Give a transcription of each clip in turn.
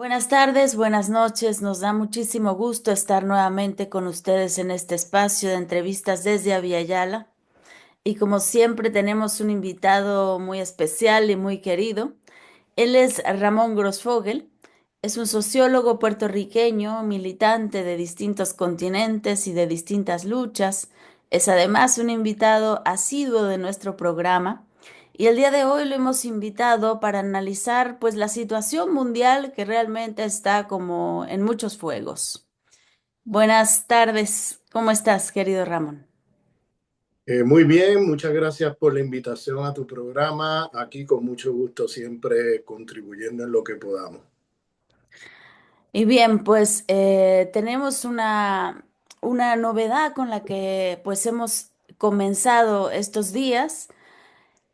Buenas tardes, buenas noches. Nos da muchísimo gusto estar nuevamente con ustedes en este espacio de entrevistas desde Aviala. Y como siempre tenemos un invitado muy especial y muy querido. Él es Ramón Grosfogel. Es un sociólogo puertorriqueño, militante de distintos continentes y de distintas luchas. Es además un invitado asiduo de nuestro programa. Y el día de hoy lo hemos invitado para analizar pues la situación mundial que realmente está como en muchos fuegos. Buenas tardes, ¿cómo estás, querido Ramón? Muy bien, muchas gracias por la invitación a tu programa. Aquí con mucho gusto siempre contribuyendo en lo que podamos. Y bien, pues tenemos una novedad con la que pues hemos comenzado estos días.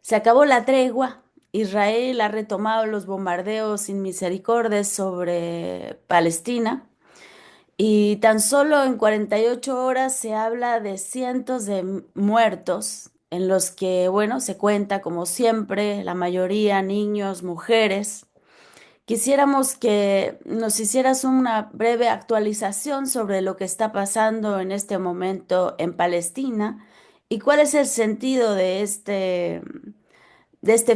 Se acabó la tregua. Israel ha retomado los bombardeos sin misericordia sobre Palestina. Y tan solo en 48 horas se habla de cientos de muertos, en los que, bueno, se cuenta como siempre, la mayoría niños, mujeres. Quisiéramos que nos hicieras una breve actualización sobre lo que está pasando en este momento en Palestina y cuál es el sentido de este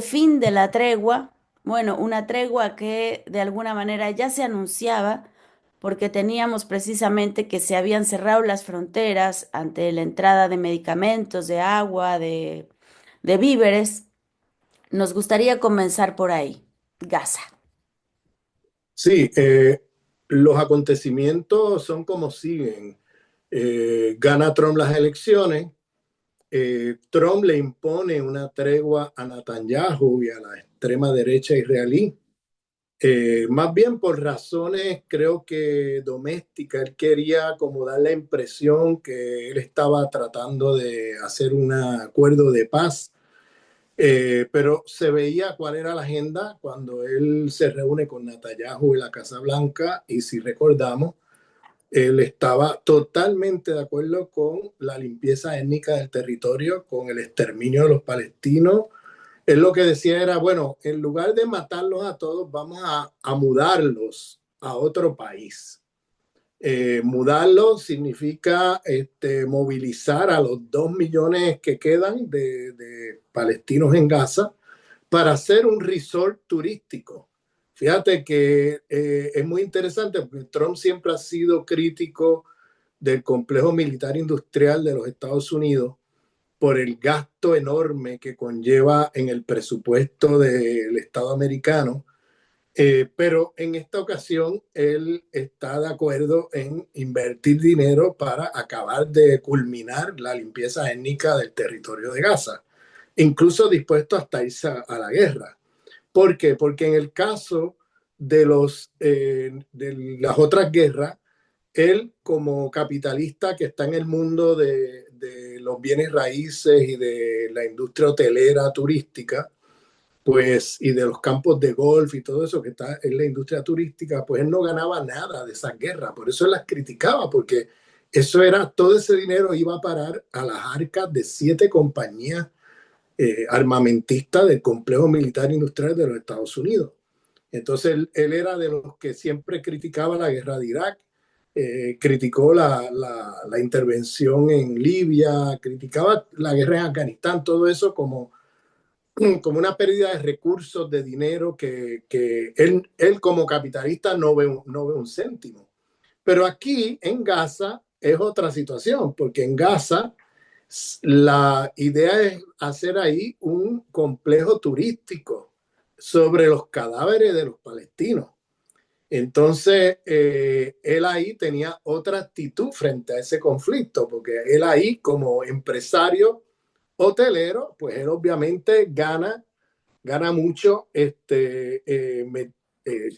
fin de la tregua. Bueno, una tregua que de alguna manera ya se anunciaba porque teníamos precisamente que se habían cerrado las fronteras ante la entrada de medicamentos, de agua, de víveres. Nos gustaría comenzar por ahí. Gaza. Sí, los acontecimientos son como siguen. Gana Trump las elecciones. Trump le impone una tregua a Netanyahu y a la extrema derecha israelí. Más bien por razones, creo que domésticas. Él quería como dar la impresión que él estaba tratando de hacer un acuerdo de paz. Pero se veía cuál era la agenda cuando él se reúne con Netanyahu en la Casa Blanca, y si recordamos, él estaba totalmente de acuerdo con la limpieza étnica del territorio, con el exterminio de los palestinos. Él lo que decía era, bueno, en lugar de matarlos a todos, vamos a mudarlos a otro país. Mudarlo significa movilizar a los 2 millones que quedan de palestinos en Gaza para hacer un resort turístico. Fíjate que es muy interesante porque Trump siempre ha sido crítico del complejo militar industrial de los Estados Unidos por el gasto enorme que conlleva en el presupuesto del Estado americano. Pero en esta ocasión él está de acuerdo en invertir dinero para acabar de culminar la limpieza étnica del territorio de Gaza, incluso dispuesto hasta irse a la guerra. ¿Por qué? Porque en el caso de las otras guerras, él como capitalista que está en el mundo de los bienes raíces y de la industria hotelera turística, pues, y de los campos de golf y todo eso que está en la industria turística, pues él no ganaba nada de esas guerras. Por eso él las criticaba, porque eso era, todo ese dinero iba a parar a las arcas de 7 compañías armamentistas del complejo militar industrial de los Estados Unidos. Entonces él era de los que siempre criticaba la guerra de Irak, criticó la intervención en Libia, criticaba la guerra en Afganistán, todo eso como una pérdida de recursos, de dinero que él como capitalista no ve un céntimo. Pero aquí en Gaza es otra situación, porque en Gaza la idea es hacer ahí un complejo turístico sobre los cadáveres de los palestinos. Entonces, él ahí tenía otra actitud frente a ese conflicto, porque él ahí como empresario hotelero, pues él obviamente gana mucho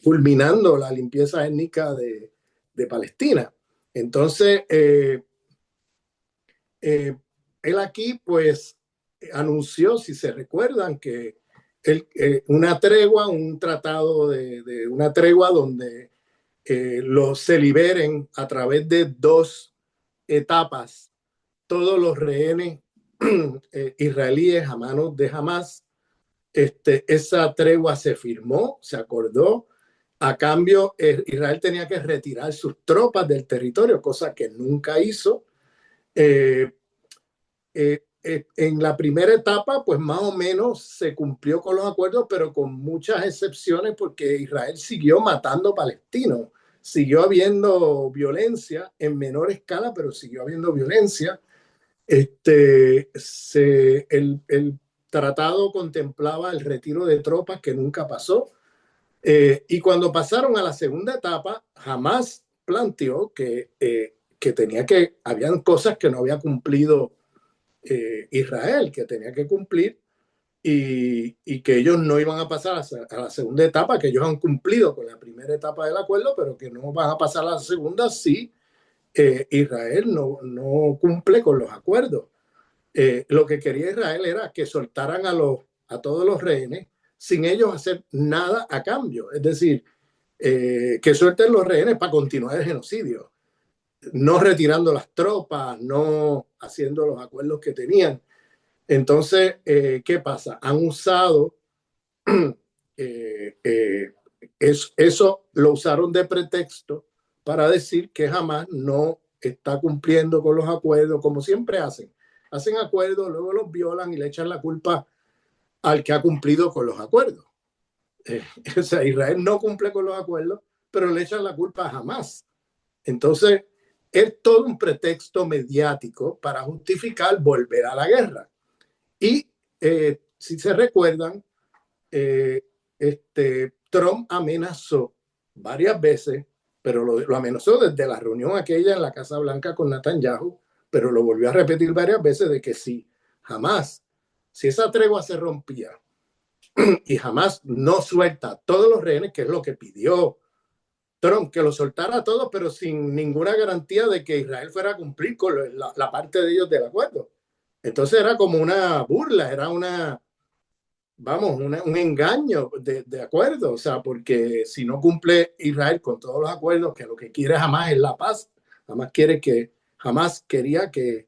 culminando la limpieza étnica de Palestina. Entonces, eh, él aquí pues anunció, si se recuerdan, que una tregua, un tratado de una tregua donde se liberen a través de 2 etapas todos los rehenes israelíes a manos de Hamas. Esa tregua se firmó, se acordó, A cambio, Israel tenía que retirar sus tropas del territorio, cosa que nunca hizo. Eh, en la primera etapa, pues más o menos se cumplió con los acuerdos, pero con muchas excepciones porque Israel siguió matando palestinos, siguió habiendo violencia en menor escala, pero siguió habiendo violencia. El tratado contemplaba el retiro de tropas que nunca pasó. Y cuando pasaron a la segunda etapa, jamás planteó que tenía habían cosas que no había cumplido Israel, que tenía que cumplir y que ellos no iban a pasar a la segunda etapa, que ellos han cumplido con la primera etapa del acuerdo, pero que no van a pasar a la segunda si Israel no cumple con los acuerdos. Lo que quería Israel era que soltaran a todos los rehenes sin ellos hacer nada a cambio. Es decir, que suelten los rehenes para continuar el genocidio, no retirando las tropas, no haciendo los acuerdos que tenían. Entonces, ¿qué pasa? Han usado, eh, eh, eso lo usaron de pretexto para decir que jamás no está cumpliendo con los acuerdos, como siempre hacen. Hacen acuerdos, luego los violan y le echan la culpa al que ha cumplido con los acuerdos. Eh, o sea, Israel no cumple con los acuerdos, pero le echan la culpa a Hamas. Entonces, es todo un pretexto mediático para justificar volver a la guerra. Y si se recuerdan, eh, Trump amenazó varias veces, pero lo amenazó desde la reunión aquella en la Casa Blanca con Netanyahu, pero lo volvió a repetir varias veces de que si esa tregua se rompía y jamás no suelta a todos los rehenes, que es lo que pidió Trump, que lo soltara a todos, pero sin ninguna garantía de que Israel fuera a cumplir con la parte de ellos del acuerdo. Entonces era como una burla, era un engaño de acuerdo, o sea, porque si no cumple Israel con todos los acuerdos, que lo que quiere jamás es la paz, jamás quería que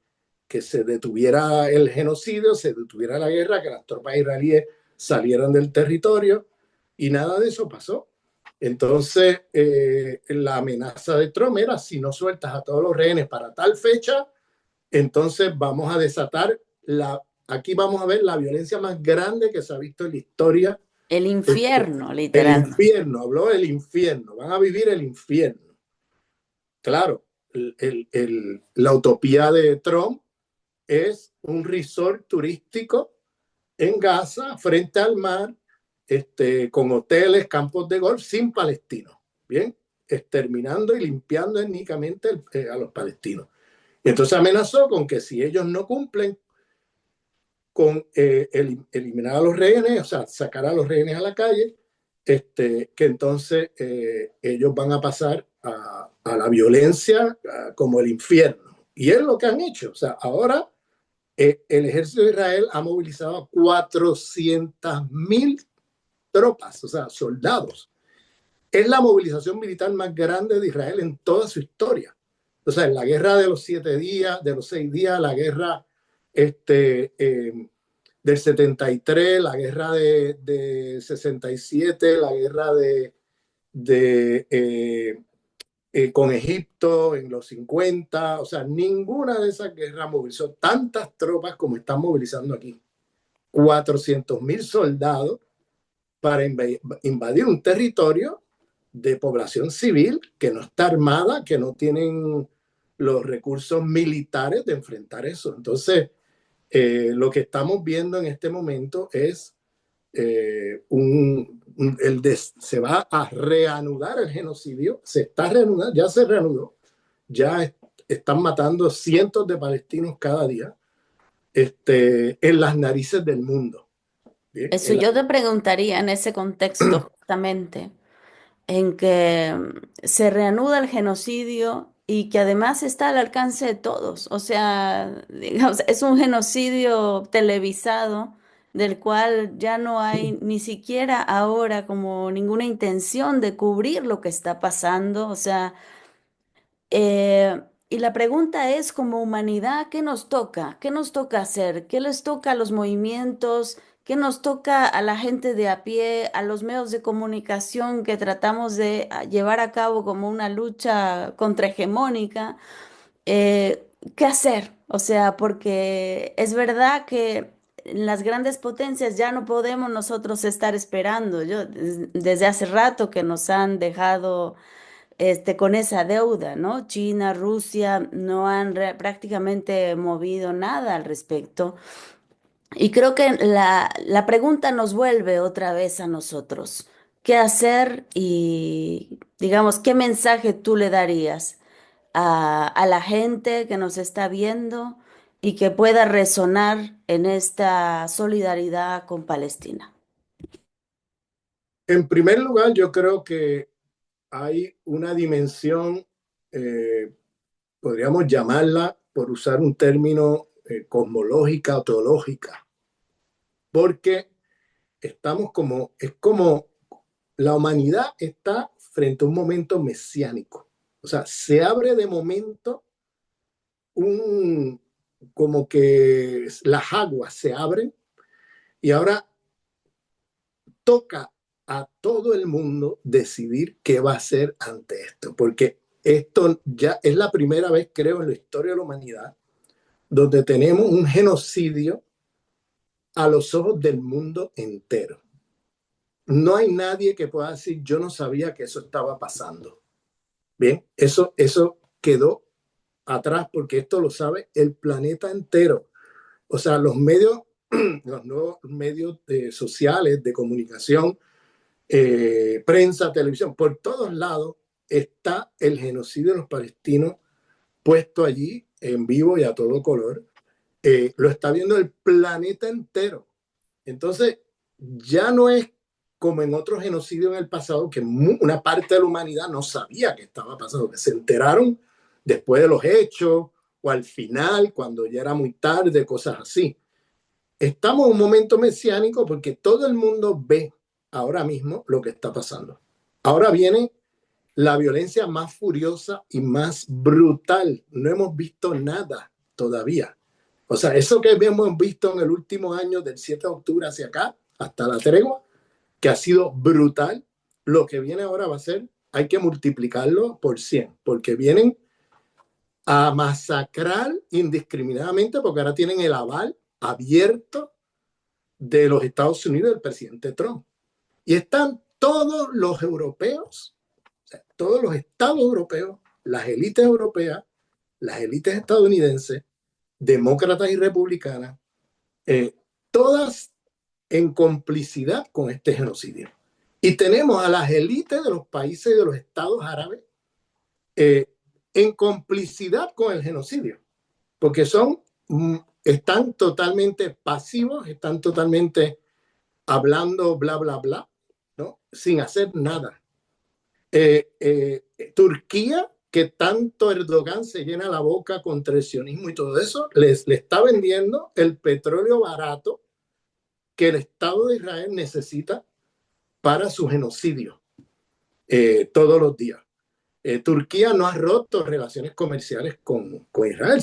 se detuviera el genocidio, se detuviera la guerra, que las tropas israelíes salieran del territorio, y nada de eso pasó. Entonces, la amenaza de Trump era, si no sueltas a todos los rehenes para tal fecha, entonces vamos a desatar aquí vamos a ver la violencia más grande que se ha visto en la historia. El infierno, El literal. infierno, habló del infierno, van a vivir el infierno. Claro, la utopía de Trump es un resort turístico en Gaza, frente al mar, con hoteles, campos de golf, sin palestinos, ¿bien? Exterminando y limpiando étnicamente a los palestinos. Y entonces amenazó con que si ellos no cumplen con eliminar a los rehenes, o sea, sacar a los rehenes a la calle, que entonces ellos van a pasar a la violencia como el infierno. Y es lo que han hecho. O sea, ahora el ejército de Israel ha movilizado 400.000 tropas, o sea, soldados. Es la movilización militar más grande de Israel en toda su historia. O sea, en la guerra de los 7 días, de los 6 días, la guerra del 73, la guerra de 67, la guerra con Egipto en los 50, o sea, ninguna de esas guerras movilizó tantas tropas como están movilizando aquí. 400.000 soldados para invadir un territorio de población civil que no está armada, que no tienen los recursos militares de enfrentar eso. Entonces, lo que estamos viendo en este momento es se va a reanudar el genocidio, se está reanudando, ya se reanudó, ya están matando cientos de palestinos cada día en las narices del mundo. ¿Bien? Eso yo te preguntaría en ese contexto justamente, en que se reanuda el genocidio y que además está al alcance de todos. O sea, digamos, es un genocidio televisado del cual ya no hay ni siquiera ahora como ninguna intención de cubrir lo que está pasando. O sea, y la pregunta es, como humanidad, ¿qué nos toca? ¿Qué nos toca hacer? ¿Qué les toca a los movimientos ¿Qué nos toca a la gente de a pie, a los medios de comunicación que tratamos de llevar a cabo como una lucha contrahegemónica? ¿Qué hacer? O sea, porque es verdad que en las grandes potencias ya no podemos nosotros estar esperando. Desde hace rato que nos han dejado con esa deuda, ¿no? China, Rusia no han prácticamente movido nada al respecto. Y creo que la pregunta nos vuelve otra vez a nosotros. ¿Qué hacer? Y digamos, ¿qué mensaje tú le darías a la gente que nos está viendo y que pueda resonar en esta solidaridad con Palestina? En primer lugar, yo creo que hay una dimensión, podríamos llamarla, por usar un término, cosmológica o teológica, porque es como la humanidad está frente a un momento mesiánico. O sea, se abre de momento un, como que las aguas se abren y ahora toca a todo el mundo decidir qué va a hacer ante esto, porque esto ya es la primera vez, creo, en la historia de la humanidad, donde tenemos un genocidio a los ojos del mundo entero. No hay nadie que pueda decir, yo no sabía que eso estaba pasando. Bien, eso quedó atrás porque esto lo sabe el planeta entero. O sea, los medios, los nuevos medios sociales de comunicación, prensa, televisión, por todos lados está el genocidio de los palestinos puesto allí en vivo y a todo color. Lo está viendo el planeta entero. Entonces, ya no es como en otros genocidios en el pasado, que una parte de la humanidad no sabía que estaba pasando, que se enteraron después de los hechos o al final, cuando ya era muy tarde, cosas así. Estamos en un momento mesiánico porque todo el mundo ve ahora mismo lo que está pasando. Ahora viene la violencia más furiosa y más brutal. No hemos visto nada todavía. O sea, eso que hemos visto en el último año, del 7 de octubre hacia acá, hasta la tregua, que ha sido brutal, lo que viene ahora va a ser, hay que multiplicarlo por 100, porque vienen a masacrar indiscriminadamente, porque ahora tienen el aval abierto de los Estados Unidos del presidente Trump. Y están todos los europeos, o sea, todos los estados europeos, las élites europeas, las élites estadounidenses, demócratas y republicanas, eh, todas en complicidad con este genocidio. Y tenemos a las élites de los países y de los estados árabes eh, en complicidad con el genocidio, porque están totalmente pasivos, están totalmente hablando bla, bla, bla, ¿no? Sin hacer nada. Turquía, que tanto Erdogan se llena la boca contra el sionismo y todo eso, le está vendiendo el petróleo barato que el Estado de Israel necesita para su genocidio todos los días. Turquía no ha roto relaciones comerciales con Israel,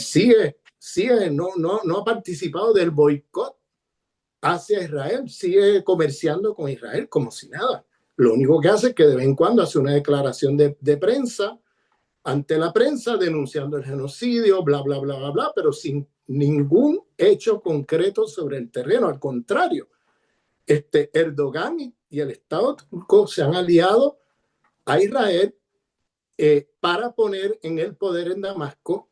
no ha participado del boicot hacia Israel, sigue comerciando con Israel como si nada. Lo único que hace es que de vez en cuando hace una declaración de prensa ante la prensa denunciando el genocidio, bla, bla, bla, bla, bla, pero sin ningún hecho concreto sobre el terreno. Al contrario, Erdogan y el Estado turco se han aliado a Israel para poner en el poder en Damasco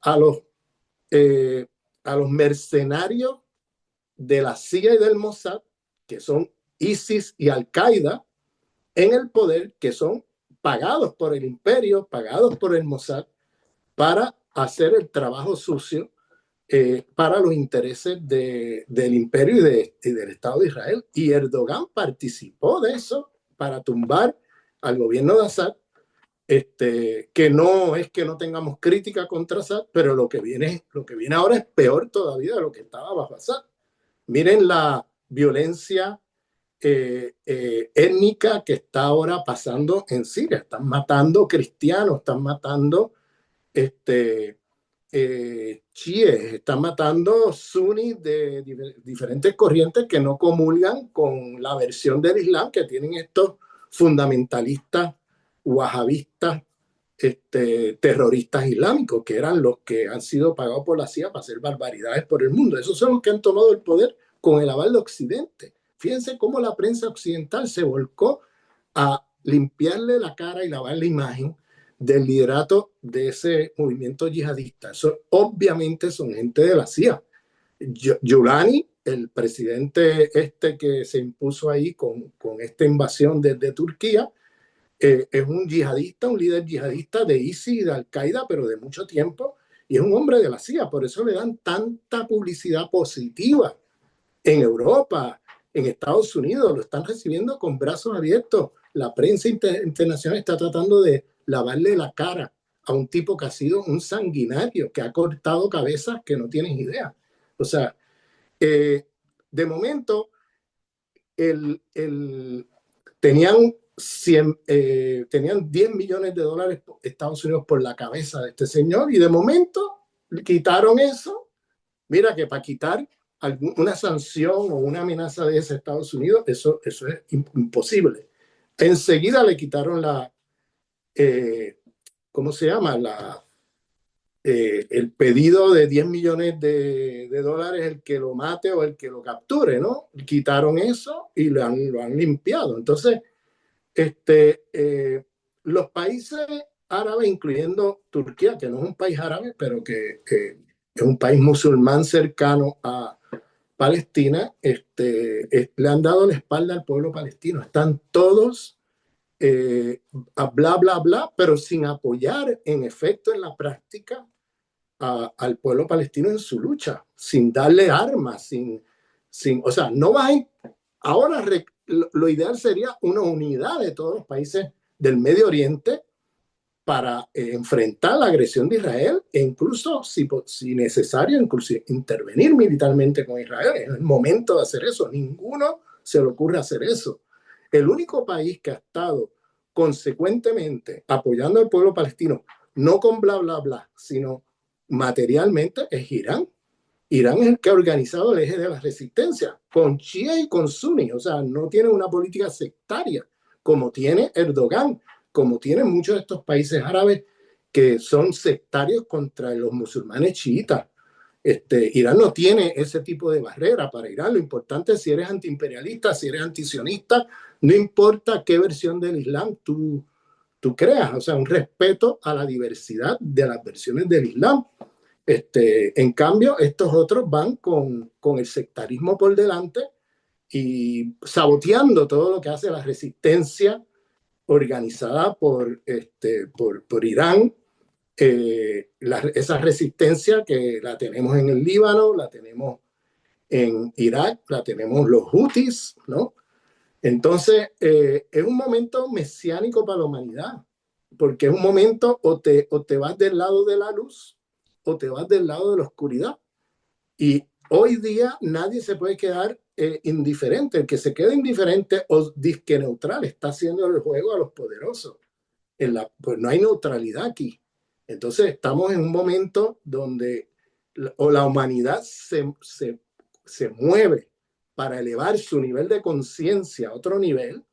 eh, a los mercenarios de la CIA y del Mossad, que son ISIS y Al-Qaeda, en el poder, que son pagados por el imperio, pagados por el Mossad, para hacer el trabajo sucio para los intereses del imperio y del Estado de Israel. Y Erdogan participó de eso para tumbar al gobierno de Assad, que no es que no tengamos crítica contra Assad, pero lo que viene ahora es peor todavía de lo que estaba bajo Assad. Miren la violencia étnica que está ahora pasando en Siria. Están matando cristianos, están matando este, chiíes, están matando sunis de diferentes corrientes que no comulgan con la versión del Islam que tienen estos fundamentalistas, wahabistas, terroristas islámicos, que eran los que han sido pagados por la CIA para hacer barbaridades por el mundo. Esos son los que han tomado el poder con el aval de Occidente. Fíjense cómo la prensa occidental se volcó a limpiarle la cara y lavar la imagen del liderato de ese movimiento yihadista. Eso obviamente son gente de la CIA. Yulani, el presidente que se impuso ahí con esta invasión desde Turquía, es un yihadista, un líder yihadista de ISIS y de Al-Qaeda, pero de mucho tiempo, y es un hombre de la CIA. Por eso le dan tanta publicidad positiva en Europa, en Estados Unidos, lo están recibiendo con brazos abiertos. La prensa internacional está tratando de lavarle la cara a un tipo que ha sido un sanguinario, que ha cortado cabezas que no tienes idea. O sea, de momento, tenían, tenían 10 millones de dólares Estados Unidos por la cabeza de este señor y de momento quitaron eso. Mira que para quitar una sanción o una amenaza de ese Estados Unidos, eso es imposible. Enseguida le quitaron ¿cómo se llama? El pedido de 10 millones de dólares, el que lo mate o el que lo capture, ¿no? Quitaron eso y lo han limpiado. Entonces, los países árabes, incluyendo Turquía, que no es un país árabe, pero que es un país musulmán cercano a Palestina, le han dado la espalda al pueblo palestino. Están todos a bla, bla, bla, pero sin apoyar en efecto en la práctica al pueblo palestino en su lucha, sin darle armas, o sea, no va a, ahora lo ideal sería una unidad de todos los países del Medio Oriente para enfrentar la agresión de Israel e incluso, si necesario, incluso intervenir militarmente con Israel. Es el momento de hacer eso. Ninguno se le ocurre hacer eso. El único país que ha estado consecuentemente apoyando al pueblo palestino, no con bla, bla, bla, sino materialmente, es Irán. Irán es el que ha organizado el eje de la resistencia, con Shia y con Sunni. O sea, no tiene una política sectaria como tiene Erdogan, como tienen muchos de estos países árabes que son sectarios contra los musulmanes chiitas. Irán no tiene ese tipo de barrera. Para Irán lo importante es si eres antiimperialista, si eres antisionista, no importa qué versión del Islam tú creas, o sea, un respeto a la diversidad de las versiones del Islam. En cambio, estos otros van con el sectarismo por delante y saboteando todo lo que hace la resistencia organizada por Irán, esa resistencia que la tenemos en el Líbano, la tenemos en Irak, la tenemos los Houthis, ¿no? Entonces, es un momento mesiánico para la humanidad, porque es un momento o te vas del lado de la luz o te vas del lado de la oscuridad. Y hoy día nadie se puede quedar indiferente. El que se quede indiferente o disque neutral está haciendo el juego a los poderosos. Pues no hay neutralidad aquí. Entonces estamos en un momento donde o la humanidad se mueve para elevar su nivel de conciencia a otro nivel,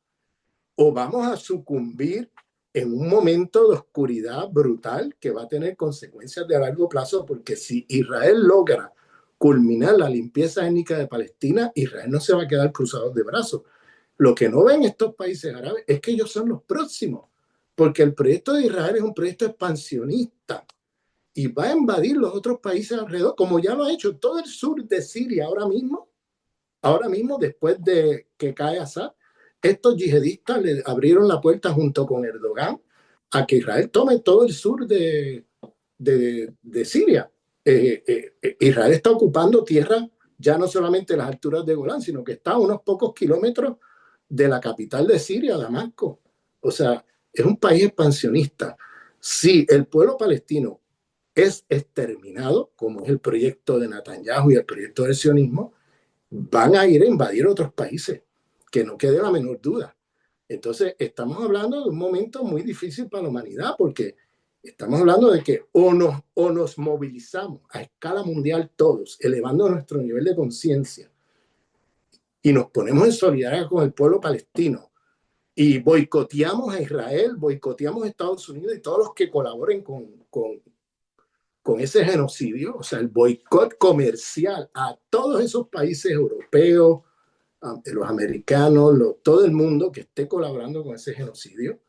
o vamos a sucumbir en un momento de oscuridad brutal que va a tener consecuencias de largo plazo, porque si Israel logra culminar la limpieza étnica de Palestina, Israel no se va a quedar cruzado de brazos. Lo que no ven estos países árabes es que ellos son los próximos, porque el proyecto de Israel es un proyecto expansionista y va a invadir los otros países alrededor, como ya lo ha hecho todo el sur de Siria ahora mismo después de que cae Assad. Estos yihadistas le abrieron la puerta junto con Erdogan a que Israel tome todo el sur de Siria. Israel está ocupando tierra ya no solamente las alturas de Golán, sino que está a unos pocos kilómetros de la capital de Siria, Damasco. O sea, es un país expansionista. Si el pueblo palestino es exterminado, como es el proyecto de Netanyahu y el proyecto del sionismo, van a ir a invadir otros países, que no quede la menor duda. Entonces, estamos hablando de un momento muy difícil para la humanidad, porque Estamos hablando de que o nos movilizamos a escala mundial todos, elevando nuestro nivel de conciencia y nos ponemos en solidaridad con el pueblo palestino y boicoteamos a Israel, boicoteamos a Estados Unidos y todos los que colaboren con ese genocidio, o sea, el boicot comercial a todos esos países europeos, a los americanos, todo el mundo que esté colaborando con ese genocidio.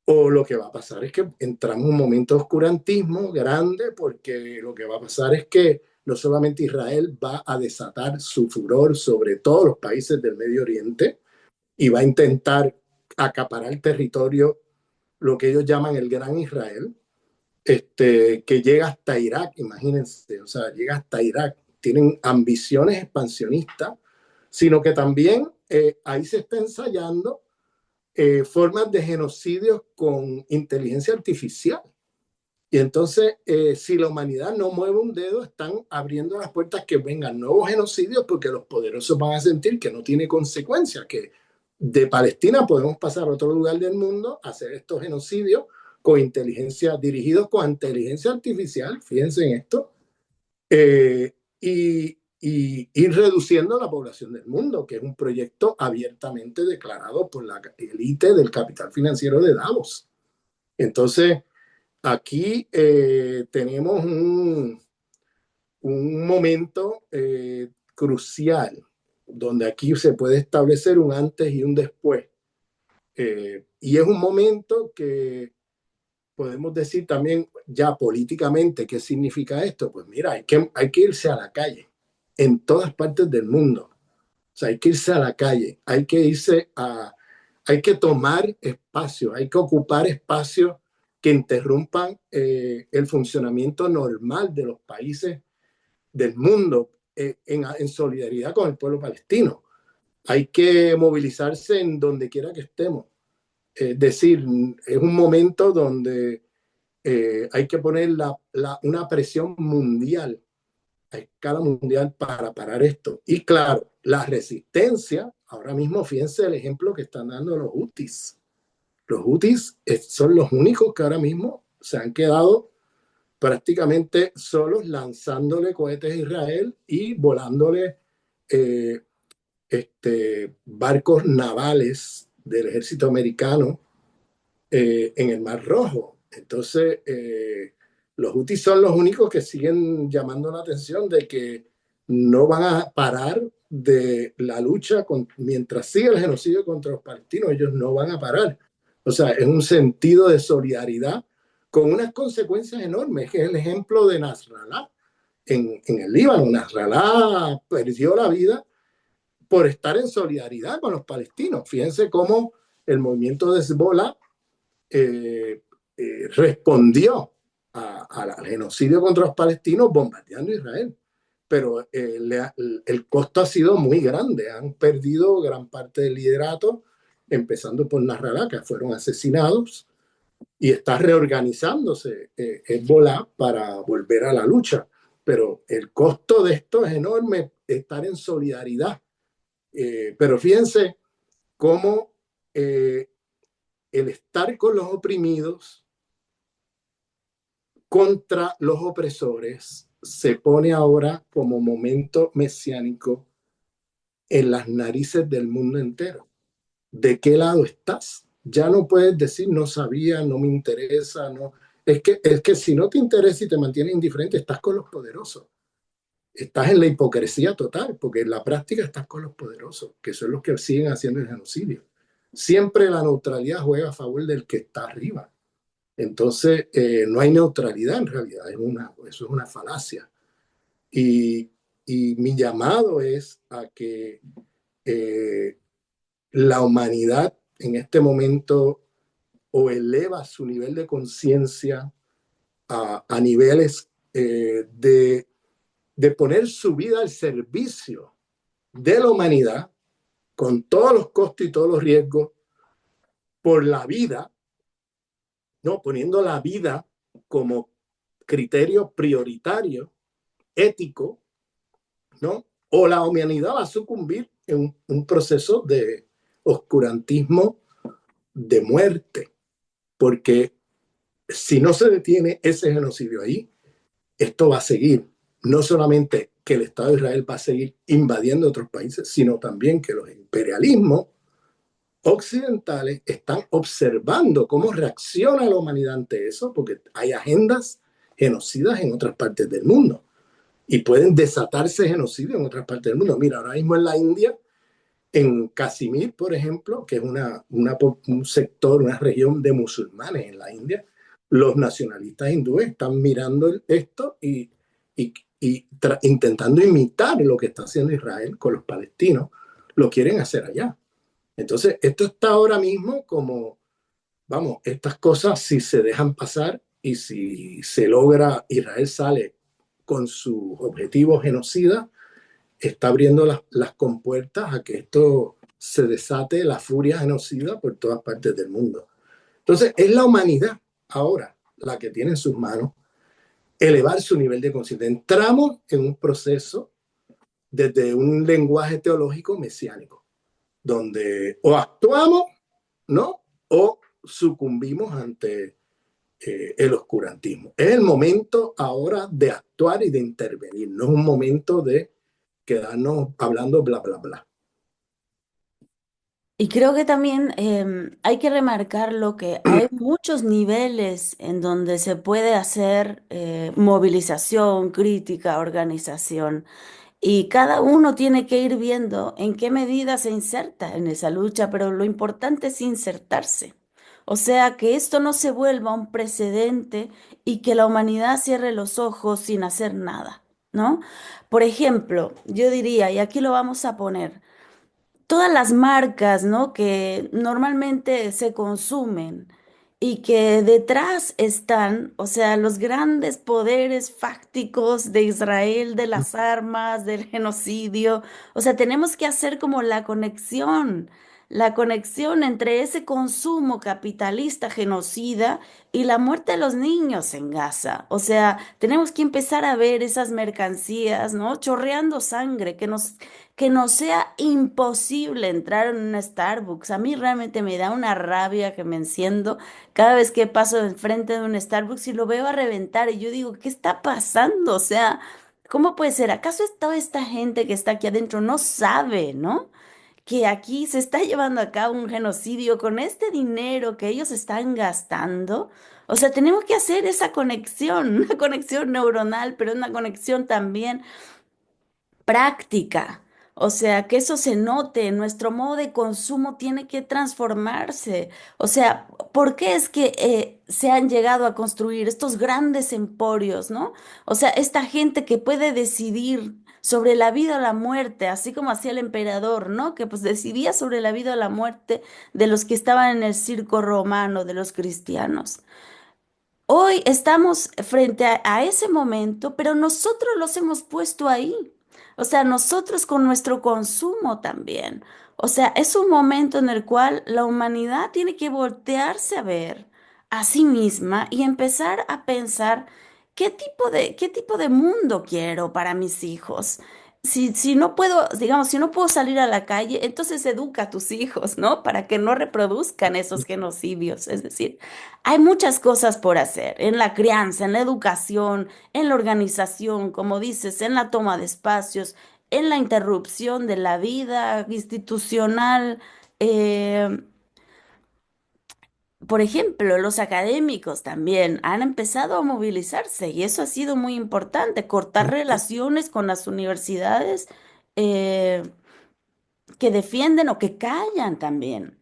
O lo que va a pasar es que entramos en un momento de oscurantismo grande, porque lo que va a pasar es que no solamente Israel va a desatar su furor sobre todos los países del Medio Oriente y va a intentar acaparar el territorio, lo que ellos llaman el Gran Israel, que llega hasta Irak, imagínense, o sea, llega hasta Irak. Tienen ambiciones expansionistas, sino que también ahí se está ensayando formas de genocidios con inteligencia artificial. Y entonces, si la humanidad no mueve un dedo, están abriendo las puertas que vengan nuevos genocidios, porque los poderosos van a sentir que no tiene consecuencias, que de Palestina podemos pasar a otro lugar del mundo a hacer estos genocidios con inteligencia, dirigidos con inteligencia artificial, fíjense en esto, y ir reduciendo la población del mundo, que es un proyecto abiertamente declarado por la élite del capital financiero de Davos. Entonces, aquí tenemos un momento crucial, donde aquí se puede establecer un antes y un después. Y es un momento que podemos decir también ya políticamente, ¿qué significa esto? Pues mira, hay que irse a la calle en todas partes del mundo. O sea, hay que irse a la calle, hay que tomar espacio, hay que ocupar espacios que interrumpan el funcionamiento normal de los países del mundo en solidaridad con el pueblo palestino. Hay que movilizarse en donde quiera que estemos. Es decir, es un momento donde hay que poner una presión mundial, a escala mundial, para parar esto. Y claro, la resistencia, ahora mismo fíjense el ejemplo que están dando los hutis. Los hutis son los únicos que ahora mismo se han quedado prácticamente solos, lanzándole cohetes a Israel y volándole eh, barcos navales del ejército americano en el Mar Rojo. Entonces, los hutis son los únicos que siguen llamando la atención de que no van a parar de la lucha mientras siga el genocidio contra los palestinos. Ellos no van a parar. O sea, es un sentido de solidaridad con unas consecuencias enormes, que es el ejemplo de Nasrallah en el Líbano. Nasrallah perdió la vida por estar en solidaridad con los palestinos. Fíjense cómo el movimiento de Hezbollah respondió al genocidio contra los palestinos bombardeando Israel. Pero el costo ha sido muy grande. Han perdido gran parte del liderato, empezando por Nasrallah, que fueron asesinados, y está reorganizándose Hezbollah para volver a la lucha. Pero el costo de esto es enorme, estar en solidaridad. Pero fíjense cómo el estar con los oprimidos contra los opresores se pone ahora como momento mesiánico en las narices del mundo entero. ¿De qué lado estás? Ya no puedes decir no sabía, no me interesa, no. Es que si no te interesa y te mantienes indiferente, estás con los poderosos. Estás en la hipocresía total, porque en la práctica estás con los poderosos, que son los que siguen haciendo el genocidio. Siempre la neutralidad juega a favor del que está arriba. Entonces, no hay neutralidad en realidad, eso es una falacia. Y, y mi llamado es a que la humanidad en este momento o eleva su nivel de conciencia a niveles de poner su vida al servicio de la humanidad, con todos los costos y todos los riesgos, por la vida, ¿no? Poniendo la vida como criterio prioritario, ético, ¿no? O la humanidad va a sucumbir en un proceso de oscurantismo, de muerte, porque Si no se detiene ese genocidio ahí, esto va a seguir. No solamente que el Estado de Israel va a seguir invadiendo otros países, sino también que los imperialismos occidentales están observando cómo reacciona la humanidad ante eso, porque hay agendas genocidas en otras partes del mundo y pueden desatarse genocidio en otras partes del mundo. Mira, ahora mismo en la India, en Kashmir, por ejemplo, que es un sector, una región de musulmanes en la India, los nacionalistas hindúes están mirando esto y intentando imitar lo que está haciendo Israel con los palestinos, lo quieren hacer allá. Entonces, esto está ahora mismo como, vamos, estas cosas si se dejan pasar y si se logra, Israel sale con sus objetivos genocidas, está abriendo las compuertas a que esto se desate la furia genocida por todas partes del mundo. Entonces, es la humanidad ahora la que tiene en sus manos elevar su nivel de conciencia. Entramos en un proceso desde un lenguaje teológico mesiánico, donde o actuamos, ¿no? O sucumbimos ante el oscurantismo. Es el momento ahora de actuar y de intervenir, no es un momento de quedarnos hablando bla, bla, bla. Y creo que también hay que remarcar lo que hay muchos niveles en donde se puede hacer movilización, crítica, organización. Y cada uno tiene que ir viendo en qué medida se inserta en esa lucha, pero lo importante es insertarse. O sea, que esto no se vuelva un precedente y que la humanidad cierre los ojos sin hacer nada, ¿no? Por ejemplo, yo diría, y aquí lo vamos a poner, todas las marcas, ¿no? Que normalmente se consumen y que detrás están, o sea, los grandes poderes fácticos de Israel, de las armas, del genocidio. O sea, tenemos que hacer como la conexión entre ese consumo capitalista genocida y la muerte de los niños en Gaza. O sea, tenemos que empezar a ver esas mercancías, ¿no? Chorreando sangre, que nos sea imposible entrar en un Starbucks. A mí realmente me da una rabia que me enciendo cada vez que paso enfrente de un Starbucks y lo veo a reventar y yo digo, ¿qué está pasando? O sea, ¿cómo puede ser? ¿Acaso toda esta gente que está aquí adentro no sabe, ¿no? Que aquí se está llevando a cabo un genocidio con este dinero que ellos están gastando. O sea, tenemos que hacer esa conexión, una conexión neuronal, pero una conexión también práctica. O sea, que eso se note, nuestro modo de consumo tiene que transformarse. O sea, ¿por qué es que se han llegado a construir estos grandes emporios, ¿no? O sea, esta gente que puede decidir sobre la vida o la muerte, así como hacía el emperador, ¿no? Que pues decidía sobre la vida o la muerte de los que estaban en el circo romano, de los cristianos. Hoy estamos frente a ese momento, pero nosotros los hemos puesto ahí. O sea, nosotros con nuestro consumo también. O sea, es un momento en el cual la humanidad tiene que voltearse a ver a sí misma y empezar a pensar qué tipo de mundo quiero para mis hijos. Si no puedo, digamos, si no puedo salir a la calle, entonces educa a tus hijos, ¿no? Para que no reproduzcan esos genocidios. Es decir, hay muchas cosas por hacer en la crianza, en la educación, en la organización, como dices, en la toma de espacios, en la interrupción de la vida institucional. eh, por ejemplo, los académicos también han empezado a movilizarse y eso ha sido muy importante, cortar relaciones con las universidades eh, que defienden o que callan también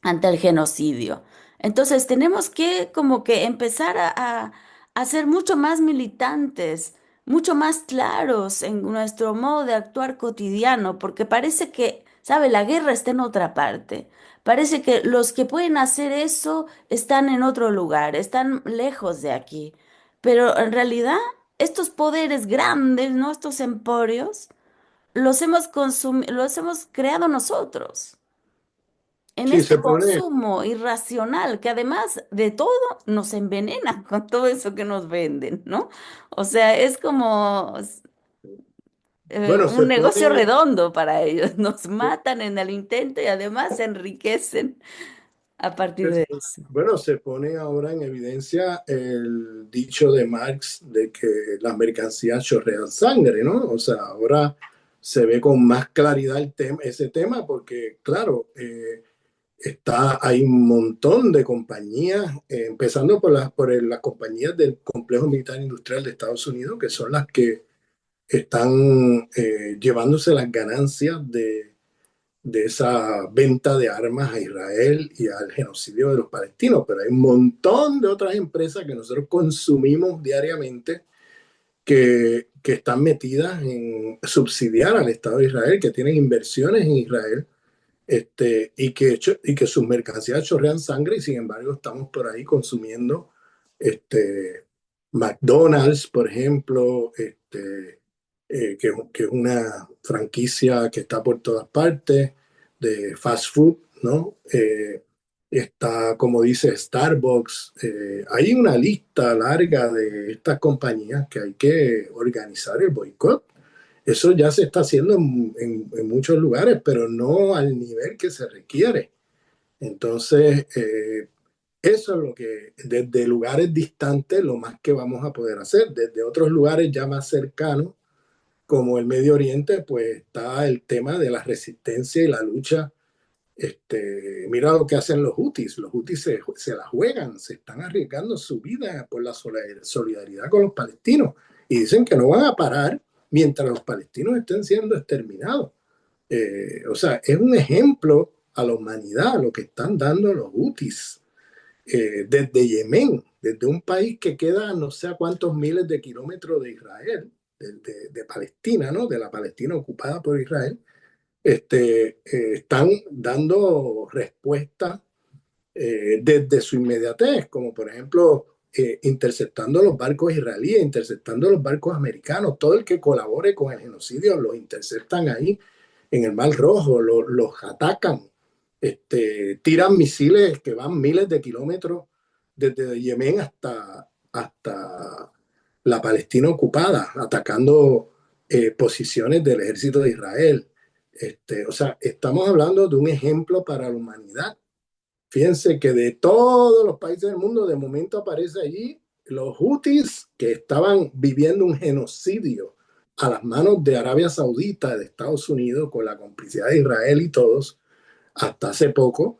ante el genocidio. Entonces tenemos que como que empezar a ser mucho más militantes, mucho más claros en nuestro modo de actuar cotidiano, porque parece que, ¿sabe? La guerra está en otra parte. Parece que los que pueden hacer eso están en otro lugar, están lejos de aquí. Pero en realidad, estos poderes grandes, ¿no? Estos emporios, los hemos creado nosotros en Sí, este se pone, consumo irracional que además de todo nos envenena con todo eso que nos venden, ¿no? O sea, es como bueno, un se negocio pone, redondo para ellos. Nos matan en el intento y además se enriquecen. a partir Es- de eso. bueno, se pone ahora en evidencia el dicho de Marx de que las mercancías chorrean sangre, ¿no? O sea, ahora se ve con más claridad ese tema porque, claro, hay un montón de compañías, empezando por las compañías del complejo militar industrial de Estados Unidos, que son las que están llevándose las ganancias de esa venta de armas a Israel y al genocidio de los palestinos, pero hay un montón de otras empresas que nosotros consumimos diariamente que están metidas en subsidiar al Estado de Israel, que tienen inversiones en Israel, y que sus mercancías chorrean sangre y sin embargo estamos por ahí consumiendo McDonald's, por ejemplo, que es una franquicia que está por todas partes de fast food, ¿no? Está, como dice Starbucks, hay una lista larga de estas compañías que hay que organizar el boicot. Eso ya se está haciendo en muchos lugares, pero no al nivel que se requiere. Entonces, eso es lo que desde lugares distantes, lo más que vamos a poder hacer. Desde otros lugares ya más cercanos, como el Medio Oriente, pues está el tema de la resistencia y la lucha. Mira lo que hacen los hutis. Los hutis se la juegan, se están arriesgando su vida por la solidaridad con los palestinos y dicen que no van a parar mientras los palestinos estén siendo exterminados. O sea, es un ejemplo a la humanidad lo que están dando los hutis desde Yemen, desde un país que queda no sé a cuántos miles de kilómetros de Israel, de Palestina, ¿no? De la Palestina ocupada por Israel. Están dando respuestas desde su inmediatez, como por ejemplo interceptando los barcos israelíes, interceptando los barcos americanos, todo el que colabore con el genocidio los interceptan ahí en el Mar Rojo, los atacan, tiran misiles que van miles de kilómetros desde Yemen hasta la Palestina ocupada, atacando posiciones del ejército de Israel. O sea, estamos hablando de un ejemplo para la humanidad. Fíjense que de todos los países del mundo, de momento aparece allí los hutis que estaban viviendo un genocidio a las manos de Arabia Saudita, de Estados Unidos, con la complicidad de Israel y todos, hasta hace poco,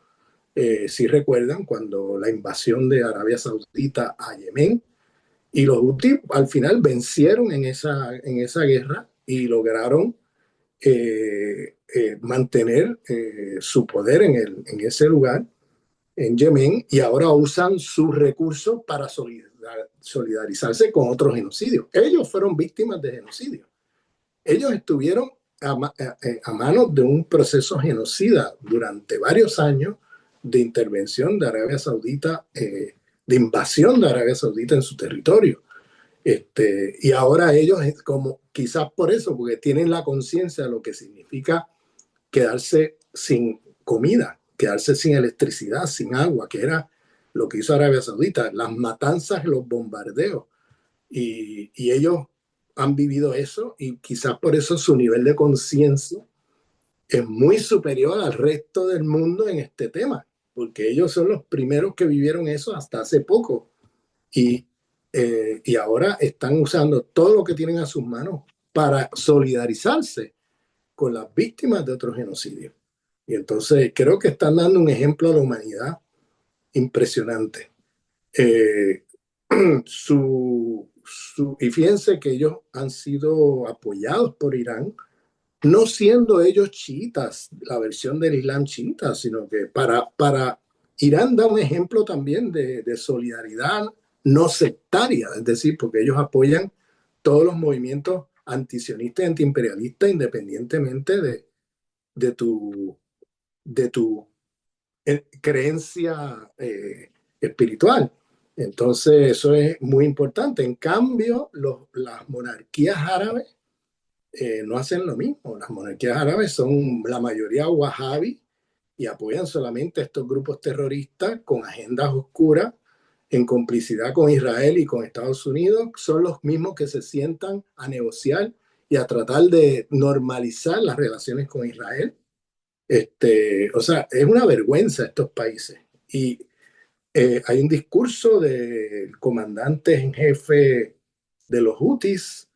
si recuerdan, cuando la invasión de Arabia Saudita a Yemen, y los hutis al final vencieron en esa guerra y lograron mantener su poder en ese lugar en Yemen y ahora usan sus recursos para solidarizarse con otros genocidios. Ellos fueron víctimas de genocidio. Ellos estuvieron a manos de un proceso genocida durante varios años de intervención de Arabia Saudita, de invasión de Arabia Saudita en su territorio. Y ahora ellos, como quizás por eso, porque tienen la conciencia de lo que significa quedarse sin comida, quedarse sin electricidad, sin agua, que era lo que hizo Arabia Saudita, las matanzas, los bombardeos. Y ellos han vivido eso y quizás por eso su nivel de conciencia es muy superior al resto del mundo en este tema, porque ellos son los primeros que vivieron eso hasta hace poco y, y ahora están usando todo lo que tienen a sus manos para solidarizarse con las víctimas de otros genocidios. Y entonces creo que están dando un ejemplo a la humanidad impresionante. Eh, y fíjense que ellos han sido apoyados por Irán, no siendo ellos chiitas, la versión del Islam chiita, sino que para Irán da un ejemplo también de solidaridad no sectaria, es decir, porque ellos apoyan todos los movimientos antisionistas y antiimperialistas independientemente de tu, de tu creencia espiritual. Entonces, eso es muy importante. En cambio, las monarquías árabes no hacen lo mismo. Las monarquías árabes son la mayoría wahhabi y apoyan solamente a estos grupos terroristas con agendas oscuras en complicidad con Israel y con Estados Unidos. Son los mismos que se sientan a negociar y a tratar de normalizar las relaciones con Israel. O sea, es una vergüenza estos países. Y hay un discurso del comandante en jefe de los Houthis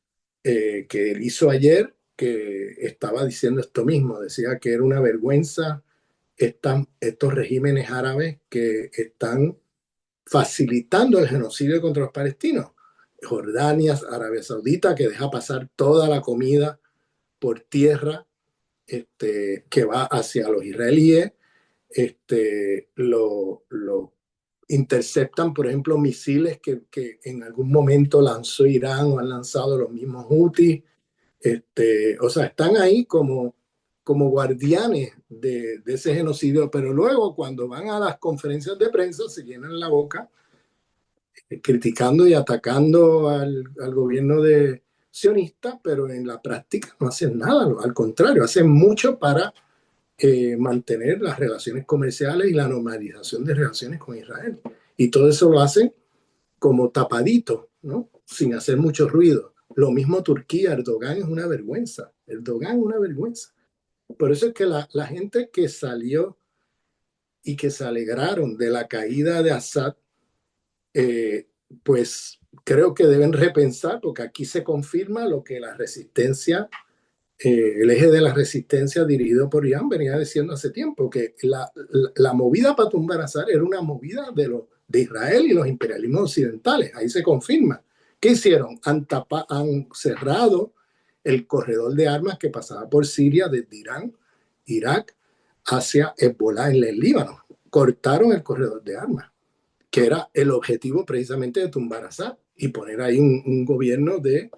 que él hizo ayer que estaba diciendo esto mismo, decía que era una vergüenza estos regímenes árabes que están facilitando el genocidio contra los palestinos. Jordania, Arabia Saudita, que deja pasar toda la comida por tierra que va hacia los israelíes, lo interceptan, por ejemplo, misiles que en algún momento lanzó Irán o han lanzado los mismos Houthis. O sea, están ahí como guardianes de ese genocidio, pero luego cuando van a las conferencias de prensa se llenan la boca criticando y atacando al gobierno de sionista, pero en la práctica no hacen nada, al contrario, hacen mucho para mantener las relaciones comerciales y la normalización de relaciones con Israel. Y todo eso lo hacen como tapadito, ¿no? Sin hacer mucho ruido. Lo mismo Turquía, Erdogan es una vergüenza. Erdogan es una vergüenza. Por eso es que la gente que salió y que se alegraron de la caída de Assad, eh, pues creo que deben repensar, porque aquí se confirma lo que la resistencia el eje de la resistencia dirigido por Irán venía diciendo hace tiempo que la movida para tumbar a Assad era una movida de Israel y los imperialismos occidentales. Ahí se confirma. ¿Qué hicieron? Han cerrado el corredor de armas que pasaba por Siria desde Irán, Irak, hacia Hezbollah en el Líbano. Cortaron el corredor de armas, que era el objetivo precisamente de tumbar a Assad y poner ahí un gobierno de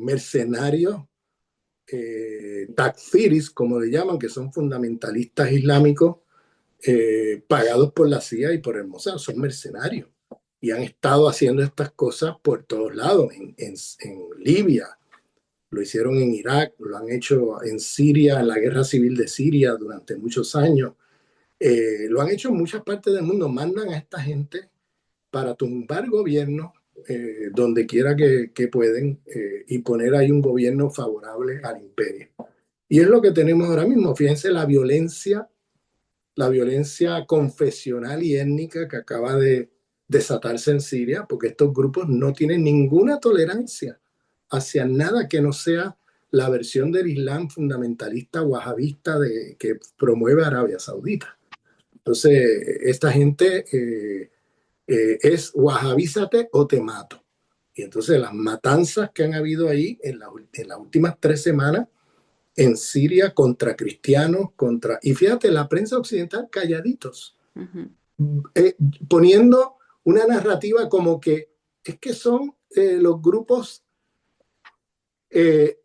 mercenarios takfiris, como le llaman, que son fundamentalistas islámicos pagados por la CIA y por el Mossad, son mercenarios. Y han estado haciendo estas cosas por todos lados, en Libia, lo hicieron en Irak, lo han hecho en Siria, en la guerra civil de Siria durante muchos años. Lo han hecho en muchas partes del mundo, mandan a esta gente para tumbar gobiernos donde quiera que pueden y poner ahí un gobierno favorable al imperio. Y es lo que tenemos ahora mismo. Fíjense la violencia confesional y étnica que acaba de desatarse en Siria, porque estos grupos no tienen ninguna tolerancia hacia nada que no sea la versión del Islam fundamentalista wahabista que promueve Arabia Saudita. Entonces, esta gente es wahabízate o te mato. Y entonces las matanzas que han habido ahí en las últimas 3 semanas en Siria contra cristianos, y fíjate, la prensa occidental calladitos, Uh -huh. eh, poniendo una narrativa como que es que son los grupos, eh,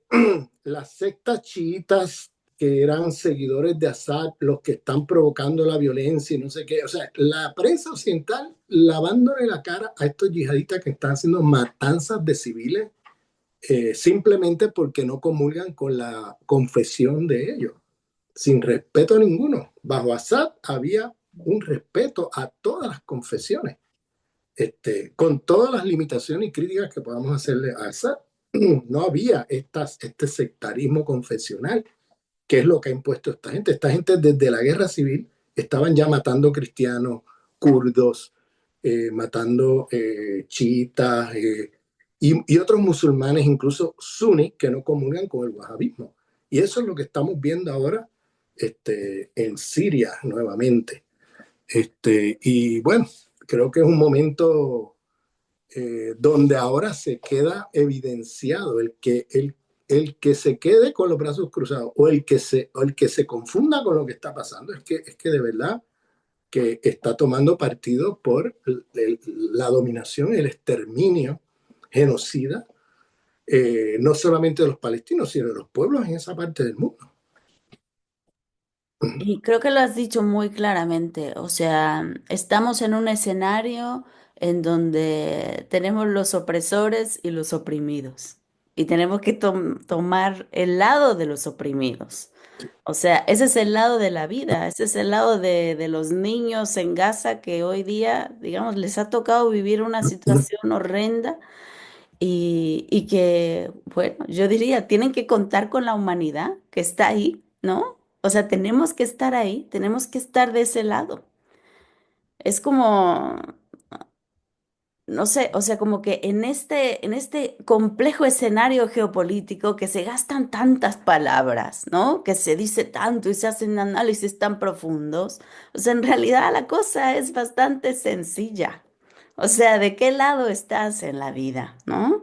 las sectas chiitas que eran seguidores de Assad, los que están provocando la violencia y no sé qué. O sea, la prensa occidental lavándole la cara a estos yihadistas que están haciendo matanzas de civiles simplemente porque no comulgan con la confesión de ellos, sin respeto ninguno. Bajo Assad había un respeto a todas las confesiones, con todas las limitaciones y críticas que podamos hacerle a Assad. No había este sectarismo confesional, que es lo que ha impuesto esta gente. Esta gente desde la guerra civil estaban ya matando cristianos, kurdos, matando chiitas y otros musulmanes, incluso suníes, que no comulgan con el wahabismo. Y eso es lo que estamos viendo ahora en Siria nuevamente. Y bueno, creo que es un momento donde ahora se queda evidenciado el que se quede con los brazos cruzados o el que se confunda con lo que está pasando, es que de verdad que está tomando partido por la dominación, el exterminio genocida, no solamente de los palestinos, sino de los pueblos en esa parte del mundo. Y creo que lo has dicho muy claramente, o sea, estamos en un escenario en donde tenemos los opresores y los oprimidos, y tenemos que tomar el lado de los oprimidos. O sea, ese es el lado de la vida, ese es el lado de los niños en Gaza que hoy día, digamos, les ha tocado vivir una situación horrenda y que, bueno, yo diría, tienen que contar con la humanidad que está ahí, ¿no? O sea, tenemos que estar ahí, tenemos que estar de ese lado. Es como, no sé, o sea, como que en este complejo escenario geopolítico que se gastan tantas palabras, ¿no? Que se dice tanto y se hacen análisis tan profundos, o sea, en realidad la cosa es bastante sencilla. O sea, ¿de qué lado estás en la vida, ¿no?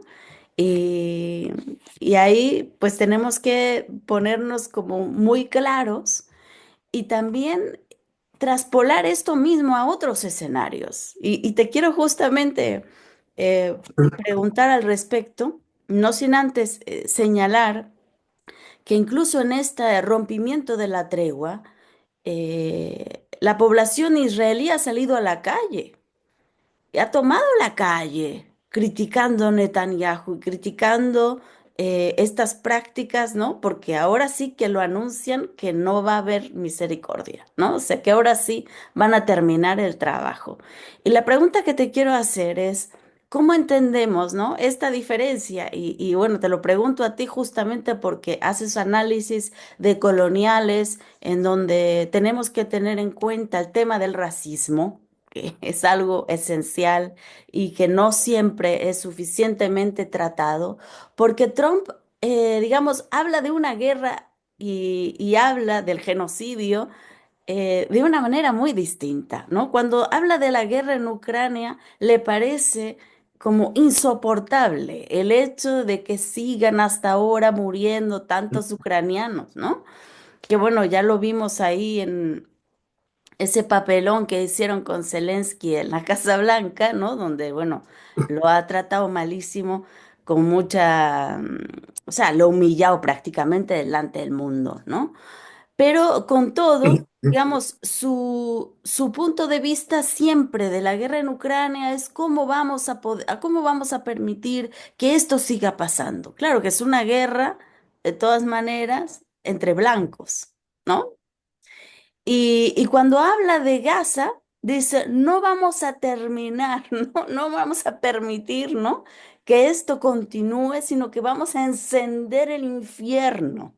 Y, y ahí pues tenemos que ponernos como muy claros y también traspolar esto mismo a otros escenarios. Y te quiero justamente eh, preguntar al respecto, no sin antes señalar que incluso en este rompimiento de la tregua, la población israelí ha salido a la calle y ha tomado la calle criticando a Netanyahu y criticando estas prácticas, ¿no? Porque ahora sí que lo anuncian que no va a haber misericordia, ¿no? O sea, que ahora sí van a terminar el trabajo. Y la pregunta que te quiero hacer es, ¿cómo entendemos, ¿no? Esta diferencia? Y bueno, te lo pregunto a ti justamente porque haces análisis de coloniales en donde tenemos que tener en cuenta el tema del racismo, que es algo esencial y que no siempre es suficientemente tratado, porque Trump, digamos, habla de una guerra y habla del genocidio de una manera muy distinta, ¿no? Cuando habla de la guerra en Ucrania, le parece como insoportable el hecho de que sigan hasta ahora muriendo tantos ucranianos, ¿no? Que bueno, ya lo vimos ahí en ese papelón que hicieron con Zelensky en la Casa Blanca, ¿no? Donde, bueno, lo ha tratado malísimo, con mucha, o sea, lo ha humillado prácticamente delante del mundo, ¿no? Pero con todo, digamos, su punto de vista siempre de la guerra en Ucrania es cómo vamos a poder, cómo vamos a permitir que esto siga pasando. Claro que es una guerra, de todas maneras, entre blancos, ¿no? Y cuando habla de Gaza, dice, no vamos a terminar, no vamos a permitir, ¿no? Que esto continúe, sino que vamos a encender el infierno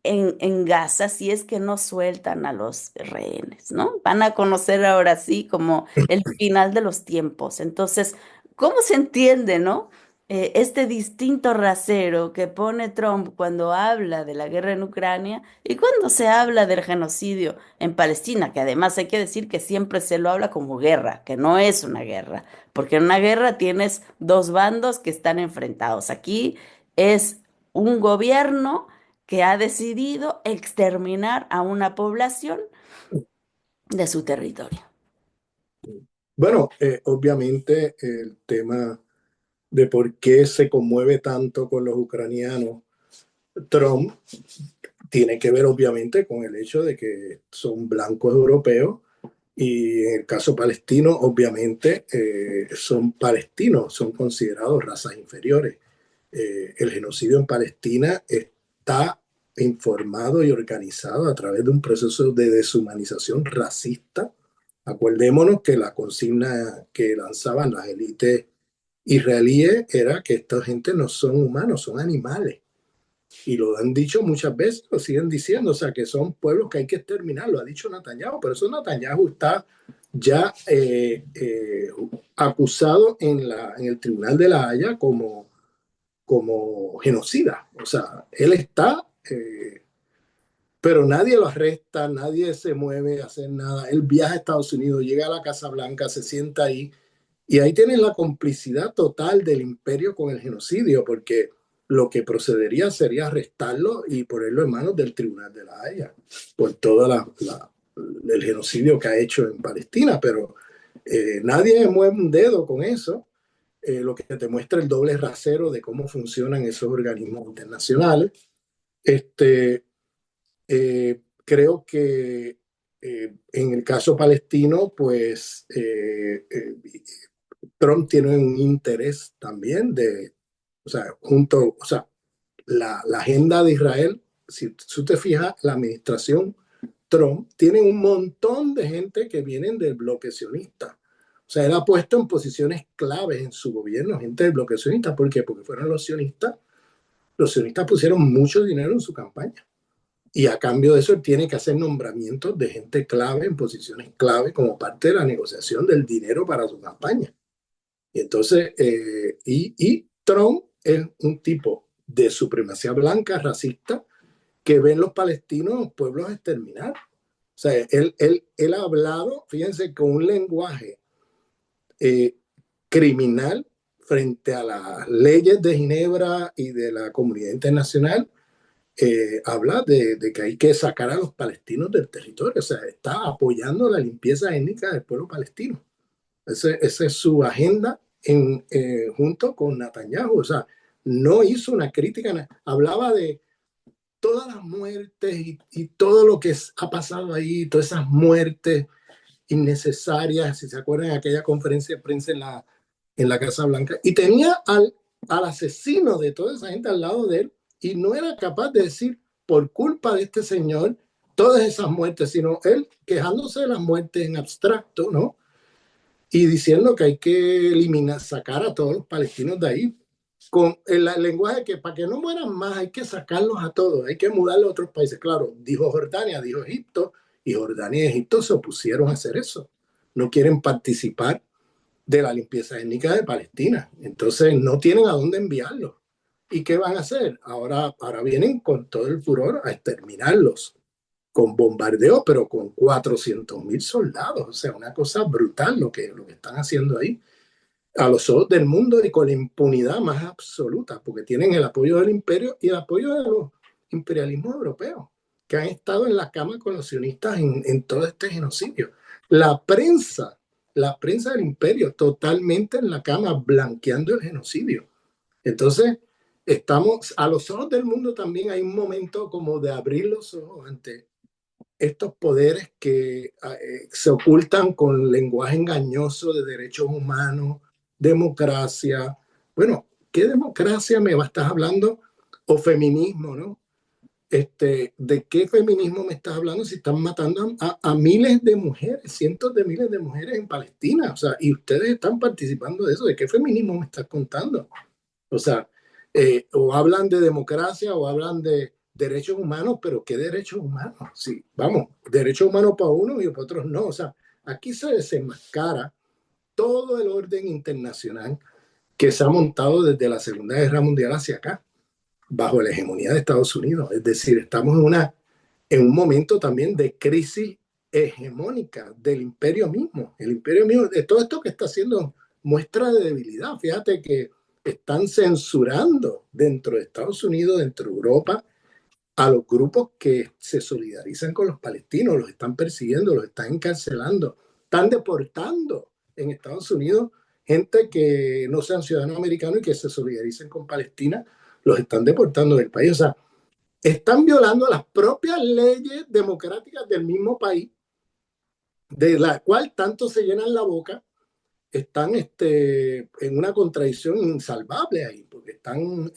en Gaza si es que no sueltan a los rehenes, ¿no? Van a conocer ahora sí como el final de los tiempos. Entonces, ¿cómo se entiende, no? Este distinto rasero que pone Trump cuando habla de la guerra en Ucrania y cuando se habla del genocidio en Palestina, que además hay que decir que siempre se lo habla como guerra, que no es una guerra, porque en una guerra tienes dos bandos que están enfrentados. Aquí es un gobierno que ha decidido exterminar a una población de su territorio. Bueno, obviamente el tema de por qué se conmueve tanto con los ucranianos, Trump, tiene que ver obviamente con el hecho de que son blancos europeos y en el caso palestino, obviamente son palestinos, son considerados razas inferiores. El genocidio en Palestina está informado y organizado a través de un proceso de deshumanización racista. Acordémonos que la consigna que lanzaban las élites israelíes era que esta gente no son humanos, son animales. Y lo han dicho muchas veces, lo siguen diciendo, o sea, que son pueblos que hay que exterminar, lo ha dicho Netanyahu, pero eso Netanyahu está ya acusado en el Tribunal de la Haya como genocida. O sea, él está, pero nadie lo arresta, nadie se mueve a hacer nada. Él viaja a Estados Unidos, llega a la Casa Blanca, se sienta ahí y ahí tienen la complicidad total del imperio con el genocidio, porque lo que procedería sería arrestarlo y ponerlo en manos del Tribunal de la Haya por todo el genocidio que ha hecho en Palestina, pero nadie mueve un dedo con eso, lo que te muestra el doble rasero de cómo funcionan esos organismos internacionales. Este, Creo que en el caso palestino, pues Trump tiene un interés también de, o sea, o sea, la agenda de Israel, si tú te fijas, la administración Trump tiene un montón de gente que vienen del bloque sionista. O sea, él ha puesto en posiciones claves en su gobierno gente del bloque sionista. ¿Por qué? Porque fueron los sionistas pusieron mucho dinero en su campaña. Y a cambio de eso, él tiene que hacer nombramientos de gente clave en posiciones clave como parte de la negociación del dinero para su campaña. Y entonces, y Trump es un tipo de supremacía blanca, racista, que ven los palestinos pueblos exterminados. O sea, él ha hablado, fíjense, con un lenguaje eh, criminal frente a las leyes de Ginebra y de la comunidad internacional. Habla de que hay que sacar a los palestinos del territorio. O sea, está apoyando la limpieza étnica del pueblo palestino. Esa es su agenda junto con Netanyahu. O sea, no hizo una crítica, hablaba de todas las muertes y todo lo que ha pasado ahí, todas esas muertes innecesarias, si se acuerdan de aquella conferencia de prensa en la Casa Blanca, y tenía al asesino de toda esa gente al lado de él, y no era capaz de decir, por culpa de este señor, todas esas muertes, sino él quejándose de las muertes en abstracto, ¿no? Y diciendo que hay que eliminar, sacar a todos los palestinos de ahí, con el lenguaje que para que no mueran más hay que sacarlos a todos, hay que mudarlos a otros países. Claro, dijo Jordania, dijo Egipto, y Jordania y Egipto se opusieron a hacer eso. No quieren participar de la limpieza étnica de Palestina. Entonces no tienen a dónde enviarlos. ¿Y qué van a hacer? Ahora vienen con todo el furor a exterminarlos, con bombardeo, pero con 400.000 soldados. O sea, una cosa brutal lo que están haciendo ahí a los ojos del mundo y con la impunidad más absoluta, porque tienen el apoyo del imperio y el apoyo de los imperialismos europeos, que han estado en la cama con los sionistas en todo este genocidio. La prensa, la prensa del imperio, totalmente en la cama, blanqueando el genocidio. Entonces, estamos a los ojos del mundo también hay un momento como de abrir los ojos ante estos poderes que se ocultan con lenguaje engañoso de derechos humanos, democracia. Bueno, ¿qué democracia me estás hablando? O feminismo, ¿no? ¿De qué feminismo me estás hablando si están matando a miles de mujeres, cientos de miles de mujeres en Palestina? O sea, y ustedes están participando de eso. ¿De qué feminismo me estás contando? O sea, o hablan de democracia o hablan de derechos humanos, pero ¿qué derechos humanos? Sí, vamos, derechos humanos para unos y para otros no. O sea, aquí se desenmascara todo el orden internacional que se ha montado desde la Segunda Guerra Mundial hacia acá, bajo la hegemonía de Estados Unidos. Es decir, estamos en un momento también de crisis hegemónica del imperio mismo. El imperio mismo, de todo esto que está haciendo muestra de debilidad. Fíjate que están censurando dentro de Estados Unidos, dentro de Europa, a los grupos que se solidarizan con los palestinos, los están persiguiendo, los están encarcelando, están deportando en Estados Unidos gente que no sean ciudadanos americanos y que se solidaricen con Palestina, los están deportando del país. O sea, están violando las propias leyes democráticas del mismo país, de la cual tanto se llenan la boca, están en una contradicción insalvable ahí, porque están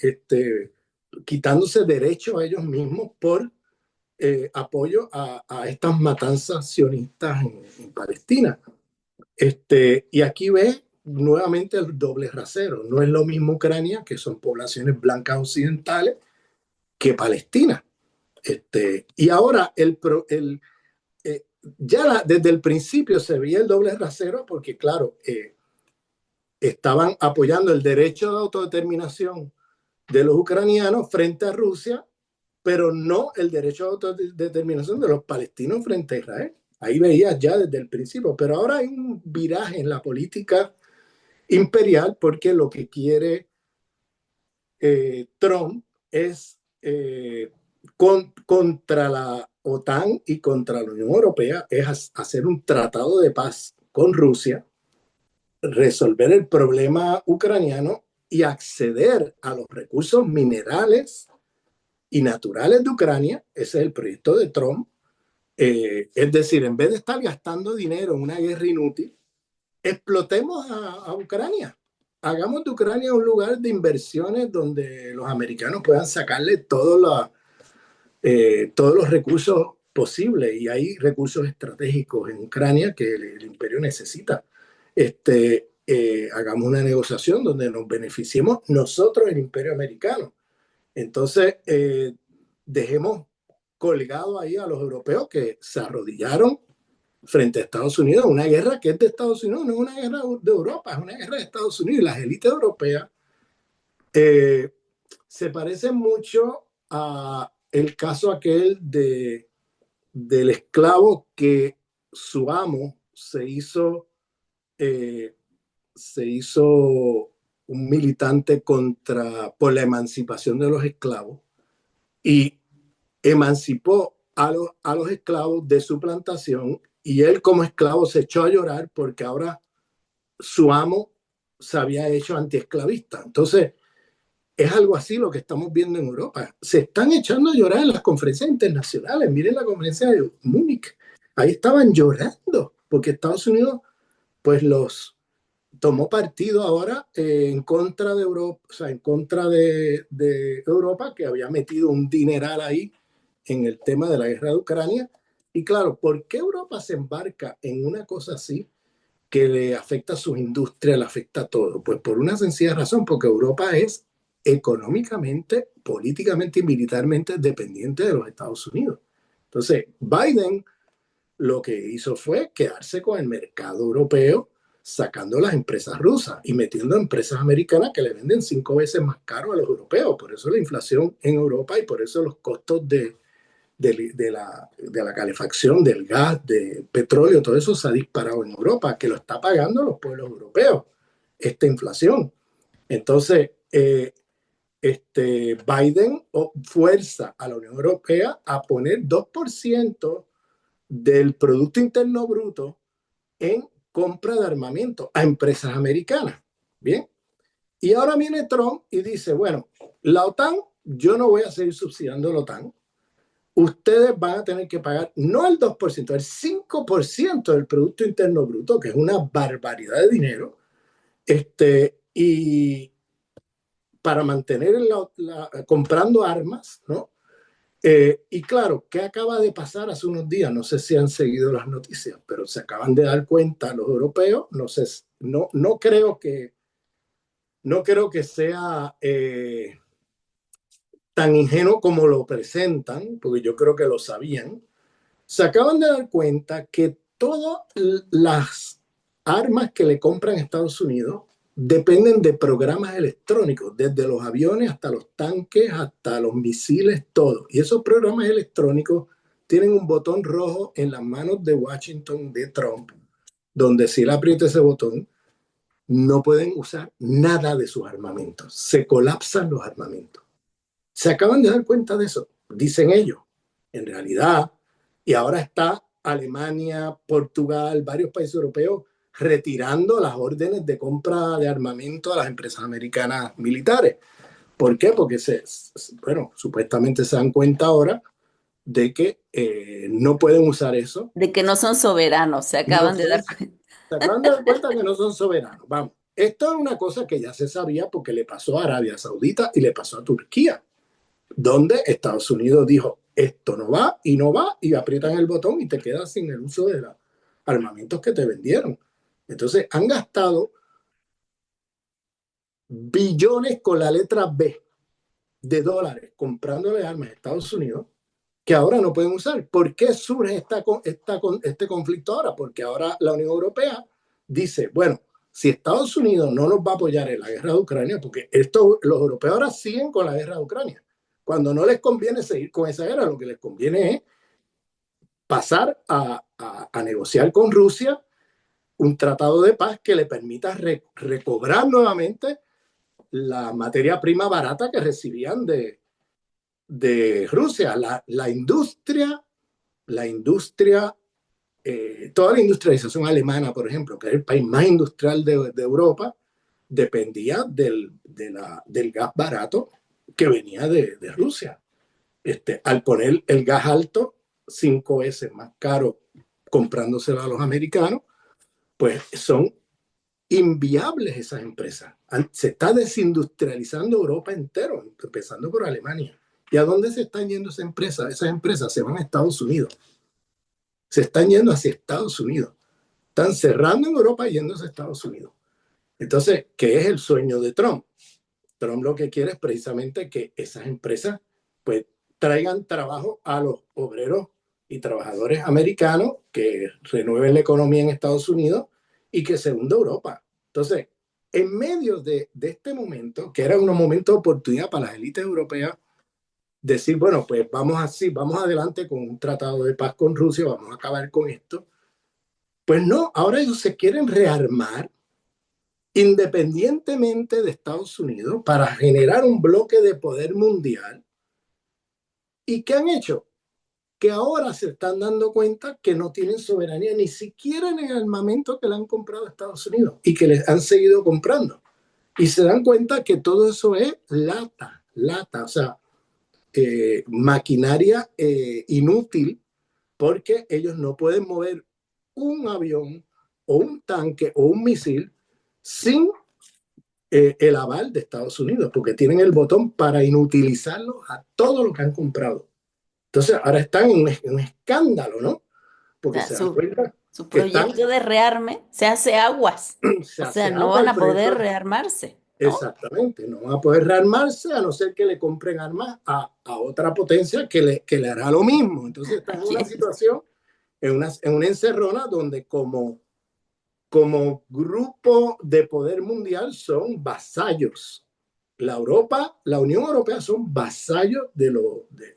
quitándose derechos a ellos mismos por apoyo a estas matanzas sionistas en Palestina. Y aquí ve nuevamente el doble rasero. No es lo mismo Ucrania, que son poblaciones blancas occidentales, que Palestina. Y ahora desde el principio se veía el doble rasero porque, claro, estaban apoyando el derecho de autodeterminación de los ucranianos frente a Rusia, pero no el derecho de autodeterminación de los palestinos frente a Israel. Ahí veías ya desde el principio, pero ahora hay un viraje en la política imperial porque lo que quiere Trump es contra la OTAN y contra la Unión Europea, es hacer un tratado de paz con Rusia, resolver el problema ucraniano y acceder a los recursos minerales y naturales de Ucrania. Ese es el proyecto de Trump. Es decir, en vez de estar gastando dinero en una guerra inútil, explotemos a Ucrania. Hagamos de Ucrania un lugar de inversiones donde los americanos puedan sacarle todos los recursos posibles. Y hay recursos estratégicos en Ucrania que el imperio necesita. Hagamos una negociación donde nos beneficiemos nosotros, el imperio americano. Entonces, dejemos colgado ahí a los europeos que se arrodillaron frente a Estados Unidos, una guerra que es de Estados Unidos, no es una guerra de Europa, es una guerra de Estados Unidos. Y las élites europeas eh, se parecen mucho a el caso aquel del esclavo que su amo eh, se hizo un militante por la emancipación de los esclavos y emancipó a los esclavos de su plantación y él como esclavo se echó a llorar porque ahora su amo se había hecho antiesclavista. Entonces, es algo así lo que estamos viendo en Europa. Se están echando a llorar en las conferencias internacionales. Miren la conferencia de Múnich. Ahí estaban llorando porque Estados Unidos pues los tomó partido ahora en contra de Europa, o sea, en contra de Europa, que había metido un dineral ahí en el tema de la guerra de Ucrania. Y claro, ¿por qué Europa se embarca en una cosa así que le afecta a sus industrias, le afecta a todo? Pues por una sencilla razón, porque Europa es económicamente, políticamente y militarmente dependiente de los Estados Unidos. Entonces, Biden lo que hizo fue quedarse con el mercado europeo, sacando las empresas rusas y metiendo empresas americanas que le venden 5 veces más caro a los europeos. Por eso la inflación en Europa y por eso los costos de la calefacción, del gas, de petróleo, todo eso se ha disparado en Europa, que lo está pagando los pueblos europeos, esta inflación. Entonces, Biden fuerza a la Unión Europea a poner 2% del Producto Interno Bruto en compra de armamento a empresas americanas. Bien. Y ahora viene Trump y dice, bueno, la OTAN, yo no voy a seguir subsidiando la OTAN. Ustedes van a tener que pagar no el 2%, el 5% del Producto Interno Bruto, que es una barbaridad de dinero, y para mantener comprando armas, ¿no? Y claro, ¿qué acaba de pasar hace unos días? No sé si han seguido las noticias, pero se acaban de dar cuenta los europeos. No sé, no creo que sea tan ingenuo como lo presentan, porque yo creo que lo sabían. Se acaban de dar cuenta que todas las armas que le compran a Estados Unidos dependen de programas electrónicos, desde los aviones hasta los tanques, hasta los misiles, todo. Y esos programas electrónicos tienen un botón rojo en las manos de Washington, de Trump, donde si él aprieta ese botón, no pueden usar nada de sus armamentos. Se colapsan los armamentos. Se acaban de dar cuenta de eso, dicen ellos. En realidad, y ahora está Alemania, Portugal, varios países europeos retirando las órdenes de compra de armamento a las empresas americanas militares. ¿Por qué? Porque bueno, supuestamente se dan cuenta ahora de que no pueden usar eso. De que no son soberanos, se No acaban de son, dar se cuenta. acaban de dar cuenta que no son soberanos. Vamos, esto es una cosa que ya se sabía porque le pasó a Arabia Saudita y le pasó a Turquía, donde Estados Unidos dijo, esto no va y no va, y aprietan el botón y te quedas sin el uso de los armamentos que te vendieron. Entonces han gastado billones con la letra B de dólares comprándole armas a Estados Unidos que ahora no pueden usar. ¿Por qué surge este conflicto ahora? Porque ahora la Unión Europea dice, bueno, si Estados Unidos no nos va a apoyar en la guerra de Ucrania, porque los europeos ahora siguen con la guerra de Ucrania, cuando no les conviene seguir con esa guerra, lo que les conviene es pasar a negociar con Rusia un tratado de paz que le permita recobrar nuevamente la materia prima barata que recibían de Rusia. La industria, toda la industrialización alemana, por ejemplo, que es el país más industrial de Europa, dependía del gas barato que venía de Rusia. Al poner el gas alto, 5 veces más caro comprándoselo a los americanos, pues son inviables esas empresas. Se está desindustrializando Europa entero, empezando por Alemania. ¿Y a dónde se están yendo esas empresas? Esas empresas se van a Estados Unidos. Se están yendo hacia Estados Unidos. Están cerrando en Europa y yéndose a Estados Unidos. Entonces, ¿qué es el sueño de Trump? Trump lo que quiere es precisamente que esas empresas pues traigan trabajo a los obreros y trabajadores americanos, que renueven la economía en Estados Unidos y que se hunda Europa. Entonces, en medio de este momento, que era un momento de oportunidad para las élites europeas, decir, bueno, pues vamos así, vamos adelante con un tratado de paz con Rusia, vamos a acabar con esto. Pues no, ahora ellos se quieren rearmar independientemente de Estados Unidos para generar un bloque de poder mundial. ¿Y qué han hecho? Que ahora se están dando cuenta que no tienen soberanía ni siquiera en el armamento que le han comprado a Estados Unidos y que les han seguido comprando. Y se dan cuenta que todo eso es lata, o sea, maquinaria inútil, porque ellos no pueden mover un avión o un tanque o un misil sin el aval de Estados Unidos, porque tienen el botón para inutilizarlo a todo lo que han comprado. Entonces, ahora están en un escándalo, ¿no? O Porque sea, se dan cuenta su que están, proyecto de rearme se hace aguas. se O sea, hace no agua van el a poder proyecto. rearmarse, ¿no? Exactamente, no van a poder rearmarse a no ser que le compren armas a otra potencia que le hará lo mismo. Entonces están ¿A en una quién? situación, en una encerrona donde como grupo de poder mundial son vasallos. La Unión Europea son vasallos de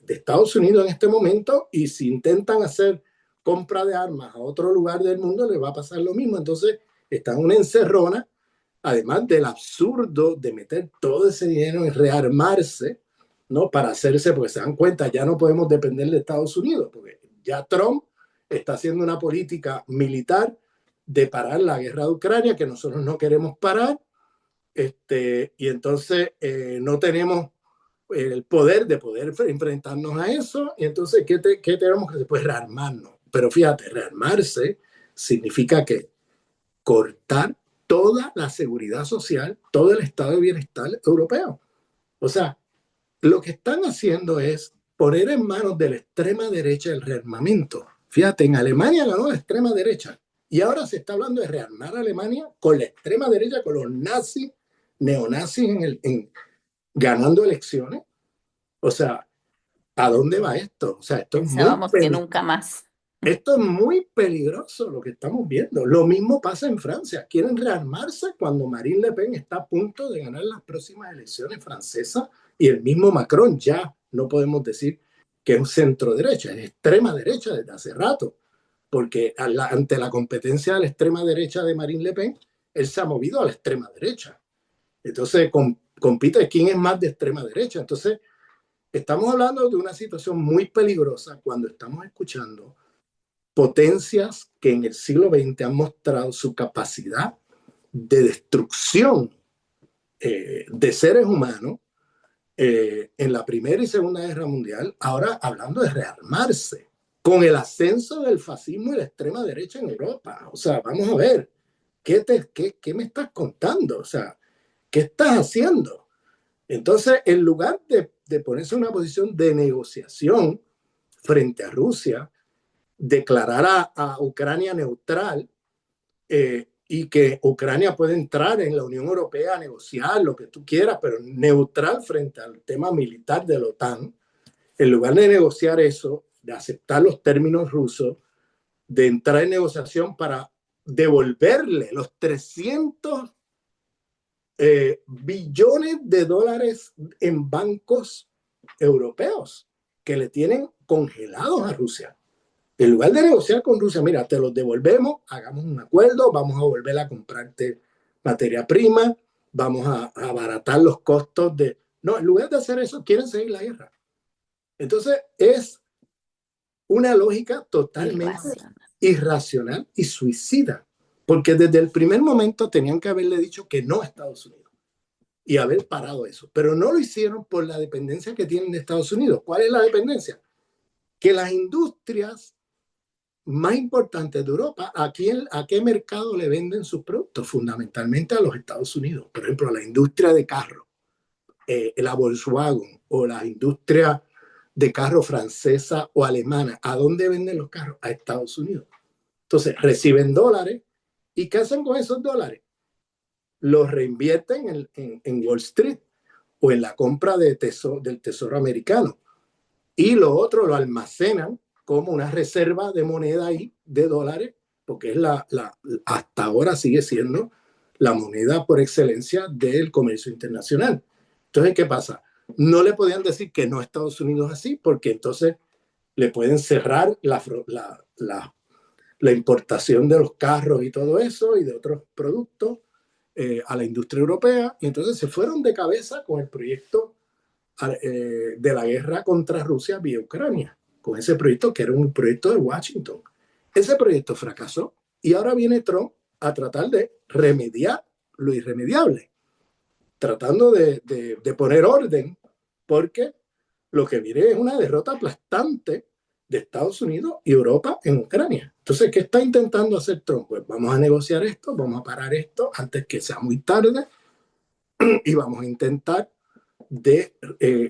Estados Unidos en este momento, y si intentan hacer compra de armas a otro lugar del mundo, les va a pasar lo mismo. Entonces, están en una encerrona, además del absurdo de meter todo ese dinero en rearmarse, ¿no? Para hacerse, porque se dan cuenta, ya no podemos depender de Estados Unidos, porque ya Trump está haciendo una política militar de parar la guerra de Ucrania, que nosotros no queremos parar, y entonces no tenemos el poder de poder enfrentarnos a eso, y entonces, ¿qué tenemos que hacer? Pues rearmarnos. Pero fíjate, rearmarse significa que cortar toda la seguridad social, todo el estado de bienestar europeo. O sea, lo que están haciendo es poner en manos de la extrema derecha el rearmamento. Fíjate, en Alemania ganó la extrema derecha y ahora se está hablando de rearmar a Alemania con la extrema derecha, con los nazis, neonazis ganando elecciones. O sea, ¿a dónde va esto? O sea, Pensábamos que nunca más. esto es muy peligroso lo que estamos viendo. Lo mismo pasa en Francia. Quieren rearmarse cuando Marine Le Pen está a punto de ganar las próximas elecciones francesas, y el mismo Macron ya no podemos decir que es centro derecha, es extrema derecha desde hace rato, porque ante la competencia de la extrema derecha de Marine Le Pen, él se ha movido a la extrema derecha. Entonces compite quién es más de extrema derecha. Entonces estamos hablando de una situación muy peligrosa cuando estamos escuchando potencias que en el siglo XX han mostrado su capacidad de destrucción de seres humanos en la Primera y Segunda Guerra Mundial, ahora hablando de rearmarse con el ascenso del fascismo y la extrema derecha en Europa. O sea, vamos a ver, ¿qué me estás contando? O sea, ¿qué estás haciendo? Entonces, en lugar de ponerse en una posición de negociación frente a Rusia, declarar a Ucrania neutral, y que Ucrania puede entrar en la Unión Europea a negociar lo que tú quieras, pero neutral frente al tema militar de la OTAN, en lugar de negociar eso, de aceptar los términos rusos, de entrar en negociación para devolverle los 300 billones de dólares en bancos europeos que le tienen congelados a Rusia. En lugar de negociar con Rusia, mira, te los devolvemos, hagamos un acuerdo, vamos a volver a comprarte materia prima, vamos a abaratar los costos de... No, en lugar de hacer eso, quieren seguir la guerra. Entonces, es una lógica totalmente Irracional. irracional y suicida, porque desde el primer momento tenían que haberle dicho que no a Estados Unidos y haber parado eso, pero no lo hicieron por la dependencia que tienen de Estados Unidos. ¿Cuál es la dependencia? Que las industrias más importantes de Europa, ¿a qué mercado le venden sus productos? Fundamentalmente a los Estados Unidos. Por ejemplo, a la industria de carro, la Volkswagen, o la industria de carro francesa o alemana. ¿A dónde venden los carros? A Estados Unidos. Entonces, reciben dólares, ¿y qué hacen con esos dólares? Los reinvierten en Wall Street o en la compra del tesoro americano. y lo otro lo almacenan como una reserva de moneda ahí, de dólares, porque es hasta ahora sigue siendo la moneda por excelencia del comercio internacional. Entonces, ¿qué pasa? No le podían decir que no a Estados Unidos así, porque entonces le pueden cerrar la importación de los carros y todo eso y de otros productos a la industria europea. Y entonces se fueron de cabeza con el proyecto de la guerra contra Rusia vía Ucrania, con ese proyecto que era un proyecto de Washington. Ese proyecto fracasó y ahora viene Trump a tratar de remediar lo irremediable, tratando de poner orden, porque lo que viene es una derrota aplastante de Estados Unidos y Europa en Ucrania. Entonces, ¿qué está intentando hacer Trump? Pues vamos a negociar esto, vamos a parar esto antes que sea muy tarde y vamos a intentar de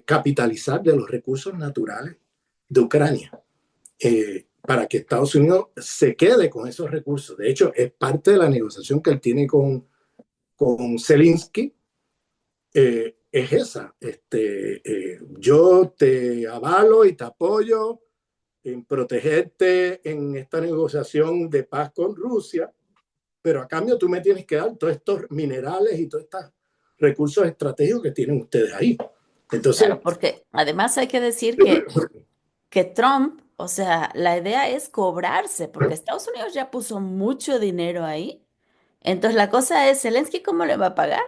capitalizar de los recursos naturales de Ucrania para que Estados Unidos se quede con esos recursos. De hecho, es parte de la negociación que él tiene con Zelensky, es esa. Yo te avalo y te apoyo en protegerte en esta negociación de paz con Rusia, pero a cambio tú me tienes que dar todos estos minerales y todos estos recursos estratégicos que tienen ustedes ahí. Entonces, Claro, porque además hay que decir que Trump, o sea, la idea es cobrarse, porque Estados Unidos ya puso mucho dinero ahí. Entonces la cosa es, ¿Zelensky cómo le va a pagar?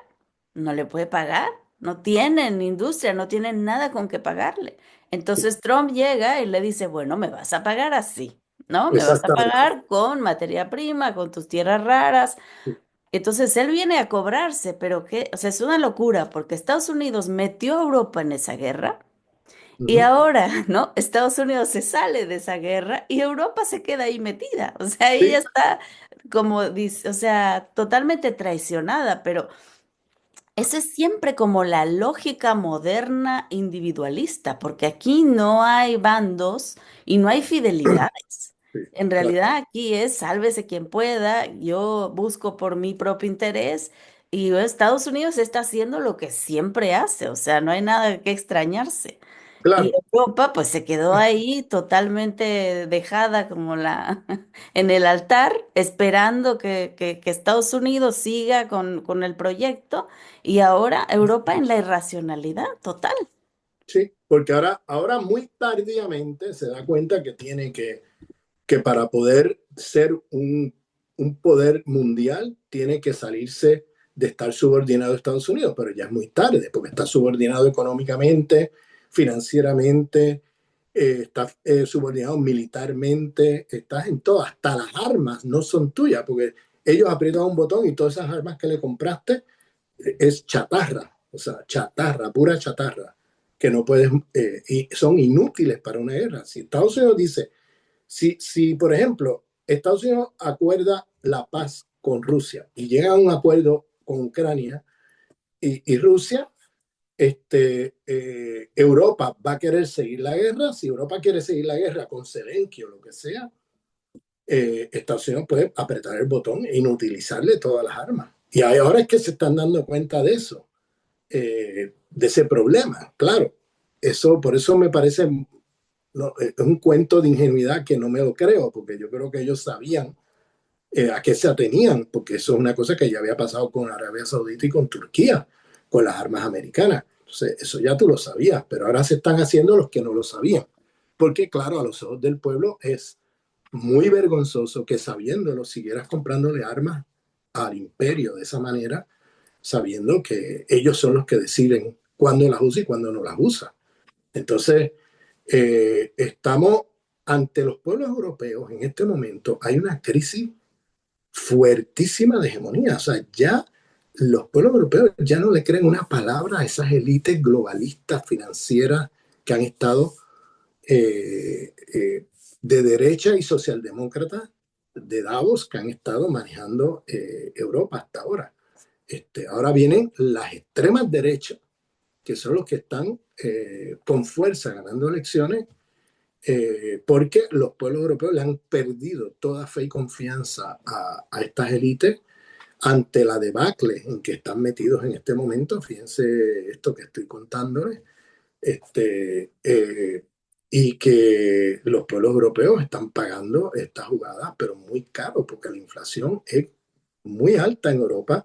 No le puede pagar, no tienen industria, no tienen nada con que pagarle. Entonces Trump llega y le dice, bueno, me vas a pagar así, ¿no? Me vas a exactamente. pagar con materia prima, con tus tierras raras. Entonces él viene a cobrarse, pero que, o sea, es una locura, porque Estados Unidos metió a Europa en esa guerra. Uh Y -huh. ahora, ¿no? Estados Unidos se sale de esa guerra y Europa se queda ahí metida. O sea, ella Sí, está como dice, o sea, totalmente traicionada, pero esa es siempre como la lógica moderna individualista, porque aquí no hay bandos y no hay fidelidades. sí, En claro, realidad aquí es sálvese quien pueda, yo busco por mi propio interés y Estados Unidos está haciendo lo que siempre hace, o sea, no hay nada que extrañarse. Y claro. Europa pues se quedó ahí totalmente dejada como la en el altar, esperando que Estados Unidos siga con el proyecto y ahora Europa en la irracionalidad total. Sí, porque ahora muy tardíamente se da cuenta que tiene que para poder ser un poder mundial, tiene que salirse de estar subordinado a Estados Unidos, pero ya es muy tarde, porque está subordinado económicamente, financieramente, está subordinado militarmente, estás en todo, hasta las armas no son tuyas, porque ellos aprietan un botón y todas esas armas que le compraste es chatarra, o sea, chatarra, pura chatarra, que no puedes, y son inútiles para una guerra. Si Estados Unidos dice, si por ejemplo, Estados Unidos acuerda la paz con Rusia y llega a un acuerdo con Ucrania y Rusia, Europa va a querer seguir la guerra. Si Europa quiere seguir la guerra con Zelensky o lo que sea, Estados Unidos puede apretar el botón e inutilizarle todas las armas. Y ahora es que se están dando cuenta de eso, de ese problema. Claro, por eso me parece, no, es un cuento de ingenuidad que no me lo creo, porque yo creo que ellos sabían a qué se atenían, porque eso es una cosa que ya había pasado con Arabia Saudita y con Turquía, con las armas americanas. Entonces, eso ya tú lo sabías, pero ahora se están haciendo los que no lo sabían. Porque, claro, a los ojos del pueblo es muy vergonzoso que sabiéndolo siguieras comprándole armas al imperio de esa manera, sabiendo que ellos son los que deciden cuándo las usa y cuándo no las usa. Entonces, estamos ante los pueblos europeos en este momento, hay una crisis fuertísima de hegemonía. O sea, ya los pueblos europeos ya no le creen una palabra a esas élites globalistas financieras que han estado de derecha y socialdemócrata de Davos, que han estado manejando Europa hasta ahora. Ahora vienen las extremas derechas, que son los que están con fuerza ganando elecciones, porque los pueblos europeos le han perdido toda fe y confianza a estas élites ante la debacle en que están metidos en este momento. Fíjense esto que estoy contándoles. Este, eh, y que los pueblos europeos están pagando esta jugada, pero muy caro, porque la inflación es muy alta en Europa.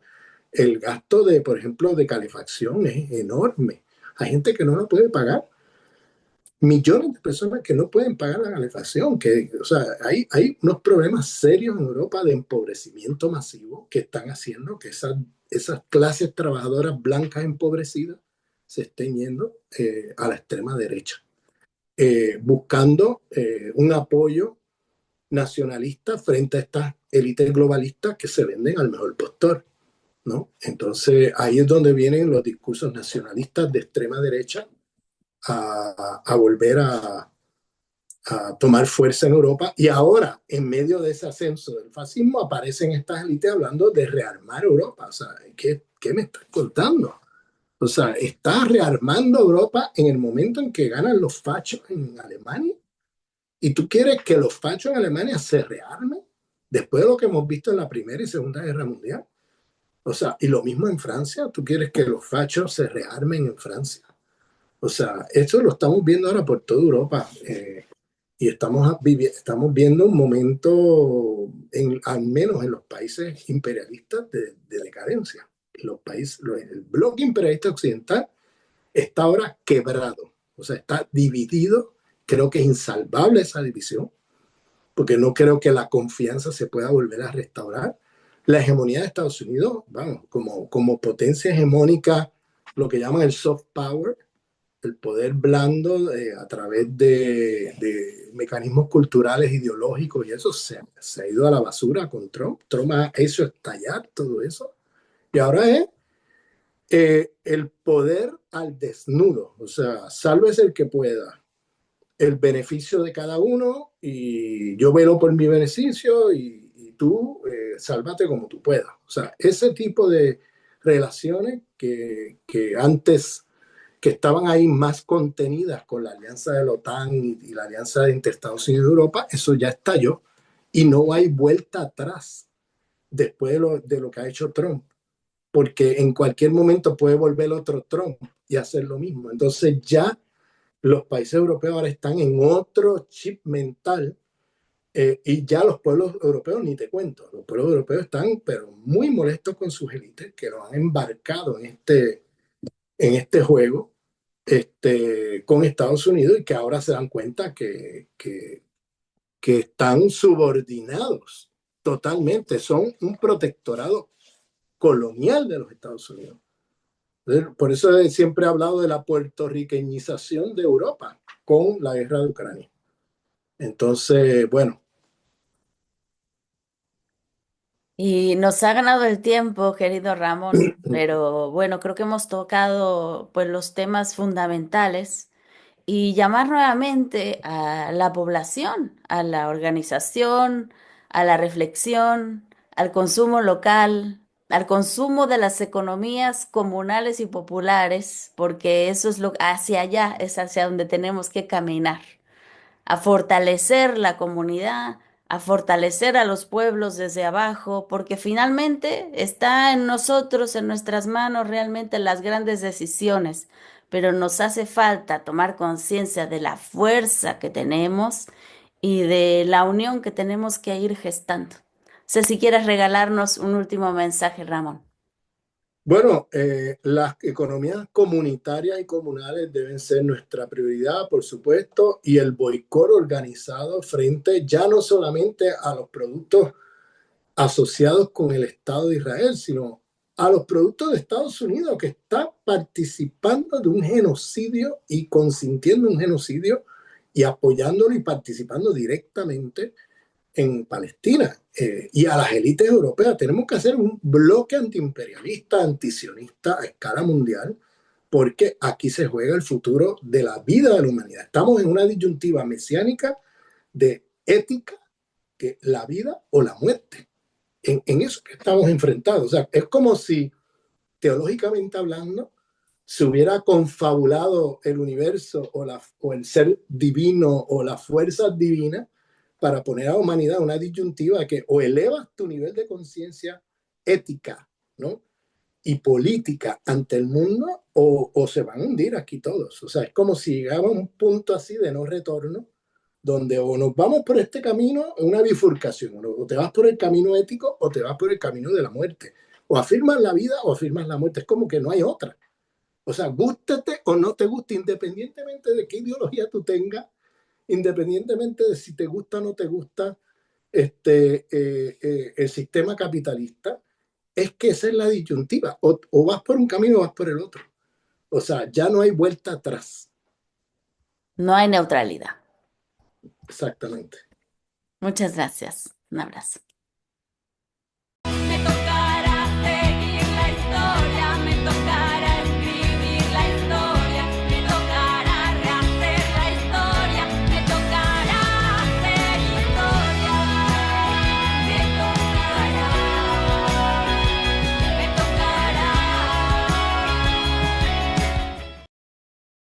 El gasto de, por ejemplo, de calefacción es enorme. Hay gente que no lo puede pagar. Millones de personas que no pueden pagar la calefacción. O sea, hay unos problemas serios en Europa de empobrecimiento masivo que están haciendo que esas clases trabajadoras blancas empobrecidas se estén yendo a la extrema derecha, buscando un apoyo nacionalista frente a estas élites globalistas que se venden al mejor postor, ¿no? Entonces ahí es donde vienen los discursos nacionalistas de extrema derecha a volver a tomar fuerza en Europa. Y ahora, en medio de ese ascenso del fascismo, aparecen estas élites hablando de rearmar Europa. O sea, ¿qué me estás contando? O sea, estás rearmando Europa en el momento en que ganan los fachos en Alemania. ¿Y tú quieres que los fachos en Alemania se rearmen después de lo que hemos visto en la Primera y Segunda Guerra Mundial? O sea, y lo mismo en Francia. ¿Tú quieres que los fachos se rearmen en Francia? O sea, esto lo estamos viendo ahora por toda Europa. Y estamos viendo un momento, al menos en los países imperialistas, de decadencia. El bloque imperialista occidental está ahora quebrado, o sea, está dividido. Creo que es insalvable esa división, porque no creo que la confianza se pueda volver a restaurar. La hegemonía de Estados Unidos, vamos, como potencia hegemónica, lo que llaman el soft power, el poder blando a través de mecanismos culturales, ideológicos, y eso se ha ido a la basura con Trump. Trump ha hecho estallar todo eso. Y ahora es el poder al desnudo, o sea, sálvese el que pueda, el beneficio de cada uno, y yo velo por mi beneficio y tú sálvate como tú puedas. O sea, ese tipo de relaciones que antes que estaban ahí más contenidas con la alianza de la OTAN y la alianza entre Estados Unidos y Europa, eso ya estalló y no hay vuelta atrás después de lo que ha hecho Trump, porque en cualquier momento puede volver otro Trump y hacer lo mismo. Entonces ya los países europeos ahora están en otro chip mental, y ya los pueblos europeos, ni te cuento, los pueblos europeos están pero muy molestos con sus élites que los han embarcado en este juego, con Estados Unidos, y que ahora se dan cuenta que están subordinados totalmente, son un protectorado colonial de los Estados Unidos. Por eso siempre he hablado de la puertorriqueñización de Europa con la guerra de Ucrania. Entonces, bueno. Y nos ha ganado el tiempo, querido Ramón, pero bueno, creo que hemos tocado pues los temas fundamentales y llamar nuevamente a la población, a la organización, a la reflexión, al consumo local, al consumo de las economías comunales y populares, porque eso es lo hacia allá, es hacia donde tenemos que caminar, a fortalecer la comunidad, a fortalecer a los pueblos desde abajo, porque finalmente está en nosotros, en nuestras manos realmente las grandes decisiones, pero nos hace falta tomar conciencia de la fuerza que tenemos y de la unión que tenemos que ir gestando. No sé si quieres regalarnos un último mensaje, Ramón. Bueno, las economías comunitarias y comunales deben ser nuestra prioridad, por supuesto, y el boicot organizado frente ya no solamente a los productos asociados con el Estado de Israel, sino a los productos de Estados Unidos, que está participando de un genocidio y consintiendo un genocidio y apoyándolo y participando directamente en Palestina, y a las élites europeas. Tenemos que hacer un bloque antiimperialista, antisionista a escala mundial, porque aquí se juega el futuro de la vida de la humanidad. Estamos en una disyuntiva mesiánica de ética, que la vida o la muerte. En eso que estamos enfrentados. O sea, es como si, teológicamente hablando, se hubiera confabulado el universo o el ser divino o las fuerzas divinas para poner a la humanidad una disyuntiva que o elevas tu nivel de conciencia ética, ¿no?, y política ante el mundo, o se van a hundir aquí todos. O sea, es como si llegaba a un punto así de no retorno, donde o nos vamos por este camino, una bifurcación, o te vas por el camino ético o te vas por el camino de la muerte. O afirmas la vida o afirmas la muerte. Es como que no hay otra. O sea, gústate o no te guste, independientemente de qué ideología tú tengas, independientemente de si te gusta o no te gusta el sistema capitalista, es que esa es la disyuntiva. O vas por un camino o vas por el otro. O sea, ya no hay vuelta atrás. No hay neutralidad. Exactamente. Muchas gracias. Un abrazo.